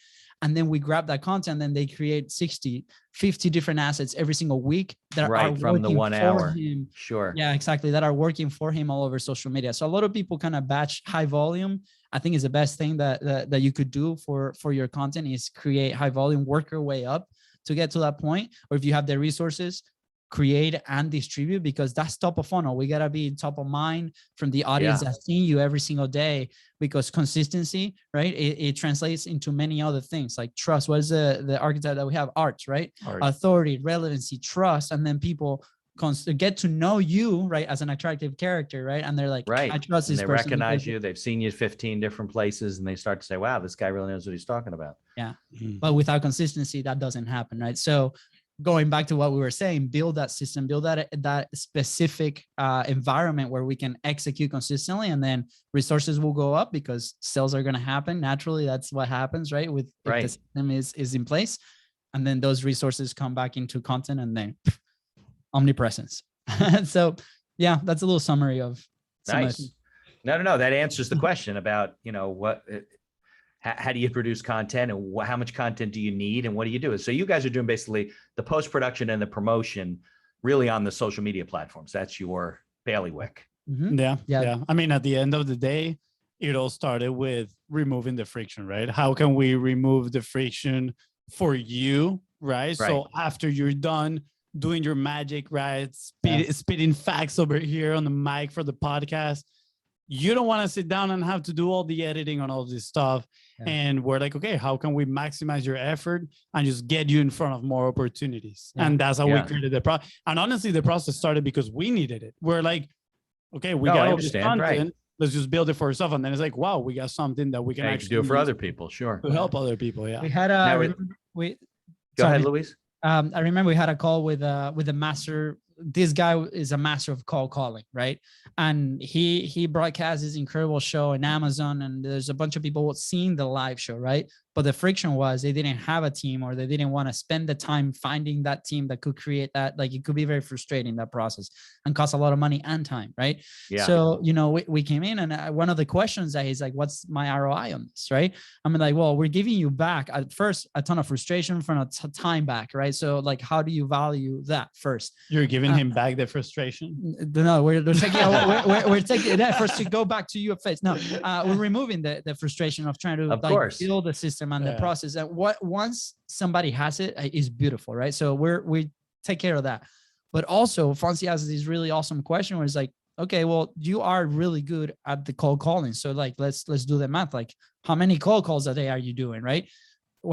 And then we grab that content, and they create 60, 50 different assets every single week that are from the 1 hour. Him. Sure. Yeah, exactly. That are working for him all over social media. So a lot of people kind of batch high volume. I think is the best thing that you could do for your content is create high volume, work your way up to get to that point. Or if you have the resources, create and distribute, because that's top of funnel. We got to be top of mind from the audience that's seeing you every single day, because consistency, right? It translates into many other things like trust. What is the archetype that we have? Arts, right? Authority, relevancy, trust. And then people get to know you, right, as an attractive character, right? And they're like, I trust this person. They recognize you. They've seen you 15 different places, and they start to say, wow, this guy really knows what he's talking about. Yeah. But without consistency, that doesn't happen, right? So going back to what we were saying, build that system, build that specific environment where we can execute consistently, and then resources will go up because sales are going to happen naturally. That's what happens, right? If the system is in place, and then those resources come back into content, and then omnipresence. So yeah, that's a little summary of. Nice. No. That answers the question about, how do you produce content, and how much content do you need, and what do you do? So you guys are doing basically the post-production and the promotion, really on the social media platforms. That's your bailiwick. Mhm. Yeah. I mean, at the end of the day, it all started with removing the friction, right? How can we remove the friction for you, right? So after you're done doing your magic, right? Spitting facts over here on the mic for the podcast, you don't want to sit down and have to do all the editing on all this stuff. Yeah. And we're like, okay, how can we maximize your effort and just get you in front of more opportunities? Yeah. And that's how we created the process. And honestly, the process started because we needed it. We're like, okay, we got all this content. Let's just build it for ourselves. And then it's like, wow, we got something that we can actually do it for other people. Sure. To help other people. Yeah. We had go ahead, Luis. I remember we had a call with a master. This guy is a master of cold calling, right? And he broadcasts this incredible show in Amazon, and there's a bunch of people seeing the live show, right? But the friction was they didn't have a team, or they didn't want to spend the time finding that team that could create that. Like, it could be very frustrating, that process, and cost a lot of money and time, right? Yeah. So, we came in, and one of the questions that he's like, what's my ROI on this, right? I'm like, well, we're giving you back at first a ton of frustration from a time back, right? So, like, how do you value that first? You're giving him back the frustration? No, we're taking we're taking that first to go back to your face. No, we're removing the frustration of trying to build the system and the process. And once somebody has it, is beautiful, right? So we take care of that. But also, Fonzi has this really awesome question where it's like, okay, well, you are really good at the cold calling. So, like, let's do the math. Like, how many cold calls a day are you doing, right?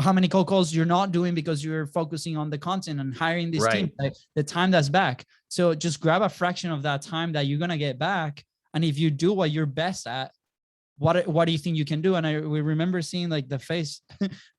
How many cold calls you're not doing because you're focusing on the content and hiring this team, like, the time that's back. So just grab a fraction of that time that you're going to get back. And if you do what you're best at, what do you think you can do? And we remember seeing, like, the face,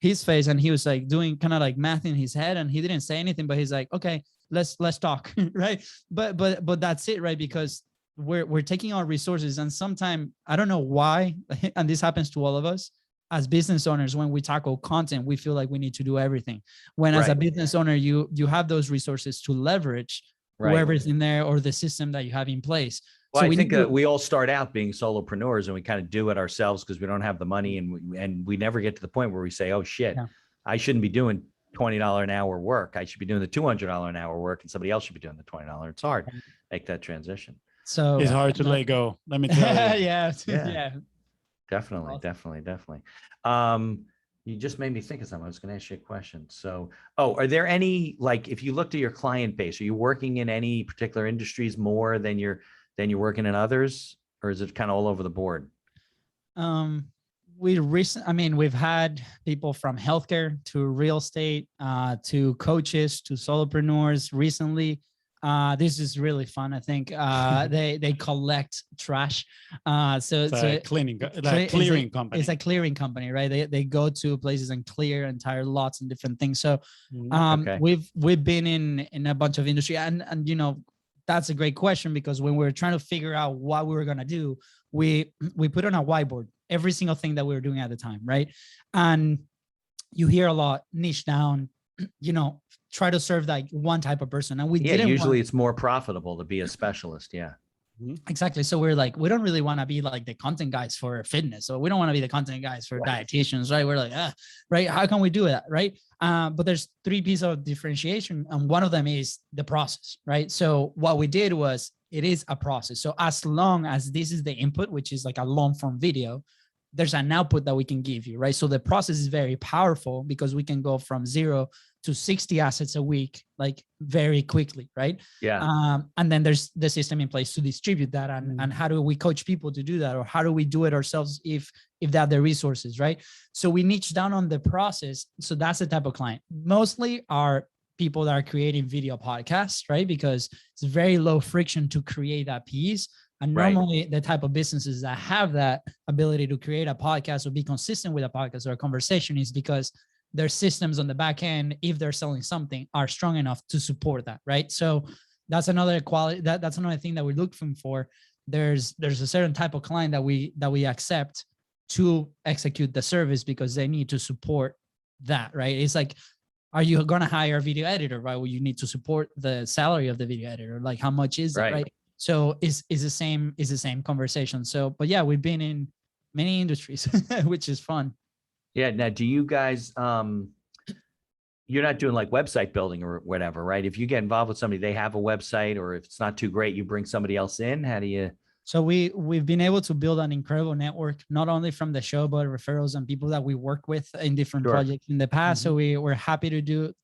his face, and he was like doing kind of like math in his head, and he didn't say anything, but he's like, okay, let's talk. Right. But that's it. Right. Because we're taking our resources, and sometimes, I don't know why, and this happens to all of us as business owners, when we tackle content, we feel like we need to do everything. When as a business owner, you have those resources to leverage whoever's in there or the system that you have in place. Well, so I think we all start out being solopreneurs, and we kind of do it ourselves because we don't have the money, and we never get to the point where we say, oh shit, I shouldn't be doing $20 an hour work. I should be doing the $200 an hour work, and somebody else should be doing the $20. It's hard to make that transition. So it's hard to let go. Let me tell you. Yeah. Definitely. You just made me think of something. I was going to ask you a question. So, are there any, like, if you looked at your client base, are you working in any particular industries more than you're working in others, or is it kind of all over the board? We've had people from healthcare to real estate, to coaches, to solopreneurs recently. This is really fun. I think they collect trash. So it's a clearing company. It's a clearing company, right? They go to places and clear entire lots and different things. So we've been in a bunch of industry, and that's a great question, because when we were trying to figure out what we were gonna do, we put on a whiteboard every single thing that we were doing at the time, right? And you hear a lot, niche down, try to serve like one type of person. And we didn't usually it's more profitable to be a specialist. Yeah. Exactly. So we're like, we don't really want to be like the content guys for fitness. So we don't want to be the content guys for dietitians, right? We're like, right. How can we do that? Right. But there's 3 pieces of differentiation. And one of them is the process, right? So what we did was, it is a process. So as long as this is the input, which is like a long form video, there's an output that we can give you, right? So the process is very powerful, because we can go from 0 to 60 assets a week, like very quickly, right? Yeah. And then there's the system in place to distribute that, and how do we coach people to do that, or how do we do it ourselves if they have the resources, right? So we niche down on the process. So that's the type of client. Mostly are people that are creating video podcasts, right? Because it's very low friction to create that piece. And normally the type of businesses that have that ability to create a podcast or be consistent with a podcast or a conversation is because their systems on the back end, if they're selling something, are strong enough to support that, right? So that's another quality. That's another thing that we're looking for. There's a certain type of client that we accept to execute the service, because they need to support that, right? It's like, are you going to hire a video editor, right? Well, you need to support the salary of the video editor. Like, how much is it, right? So is the same conversation. So, but yeah, we've been in many industries, which is fun. Yeah. Now, do you guys, you're not doing like website building or whatever, right? If you get involved with somebody, they have a website, or if it's not too great, you bring somebody else in. How do you? So we've been able to build an incredible network, not only from the show, but referrals and people that we work with in different projects in the past. So we're happy to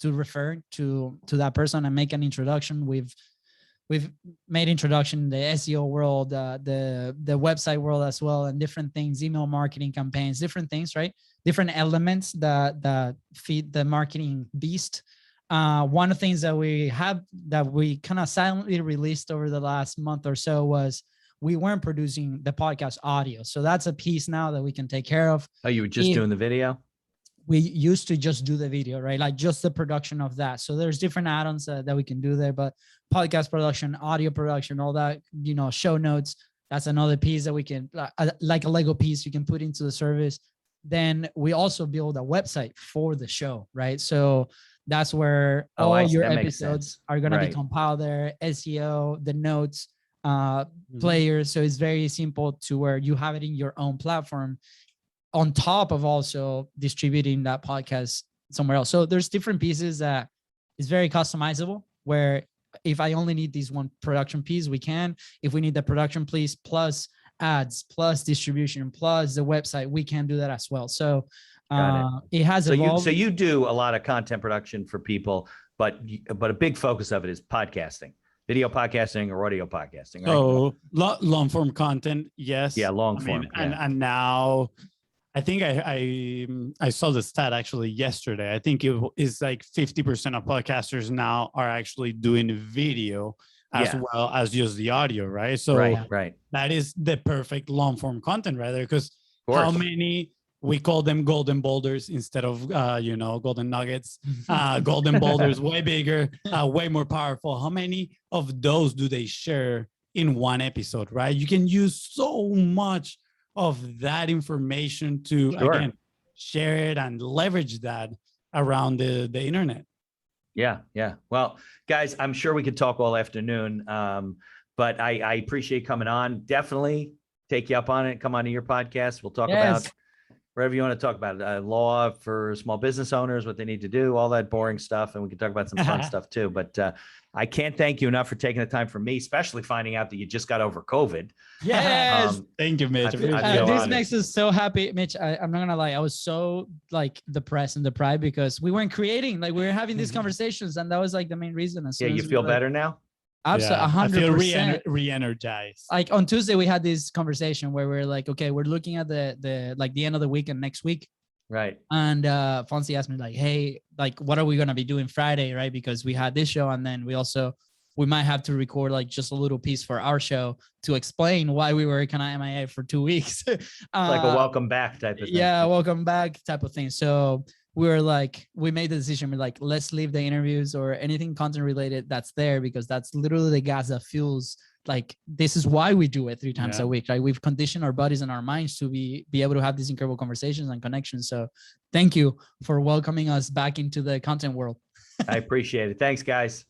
refer to that person and make an introduction. We've made introduction in the SEO world, the website world as well, and different things, email marketing campaigns, different things, right? Different elements that feed the marketing beast. One of the things that we kind of silently released over the last month or so was we weren't producing the podcast audio. So that's a piece now that we can take care of. Oh, you were just doing the video? We used to just do the video, right? Like just the production of that. So there's different add-ons that we can do there, but podcast production, audio production, all that, show notes, that's another piece that we can, like a Lego piece you can put into the service. Then we also build a website for the show, right? So that's where all your episodes are going to be compiled there, SEO, the notes, players. So it's very simple to where you have it in your own platform on top of also distributing that podcast somewhere else. So there's different pieces that is very customizable, where if I only need this one production piece, we can. If we need the production piece plus ads, plus distribution, plus the website, we can do that as well. So it has evolved. So you do a lot of content production for people, but a big focus of it is podcasting, video podcasting or audio podcasting. Right? So long form content, yes. Yeah, long form. And now I think I saw the stat actually yesterday. I think it is like 50% of podcasters now are actually doing video as well as just the audio, right? So right. That is the perfect long form content right there, because how many, we call them golden boulders instead of golden nuggets. Golden boulders, way bigger, way more powerful. How many of those do they share in one episode, right? You can use so much of that information to again share it and leverage that around the internet. Yeah. Well, guys, I'm sure we could talk all afternoon, but I appreciate coming on. Definitely take you up on it. Come on to your podcast. We'll talk about whatever you want to talk about. Law for small business owners, what they need to do, all that boring stuff, and we can talk about some fun stuff too. But I can't thank you enough for taking the time for me, especially finding out that you just got over COVID. Yes. Thank you, Mitch. This makes us so happy, Mitch. I'm not gonna lie, I was so depressed and deprived because we weren't creating, we were having these conversations, and that was the main reason. You feel better now? Absolutely, 100%. I feel re-energized. On Tuesday we had this conversation where we're okay, we're looking at the end of the week and next week. Right. And Fonzi asked me hey, what are we going to be doing Friday? Right. Because we had this show, and then we might have to record just a little piece for our show to explain why we were kind of MIA for 2 weeks. Like a welcome back type of thing. Yeah. Welcome back type of thing. So we made the decision. We're let's leave the interviews or anything content related that's there, because that's literally the gas that fuels. This is why we do it 3 times a week, right? We've conditioned our bodies and our minds to be able to have these incredible conversations and connections. So thank you for welcoming us back into the content world. I appreciate it. Thanks, guys.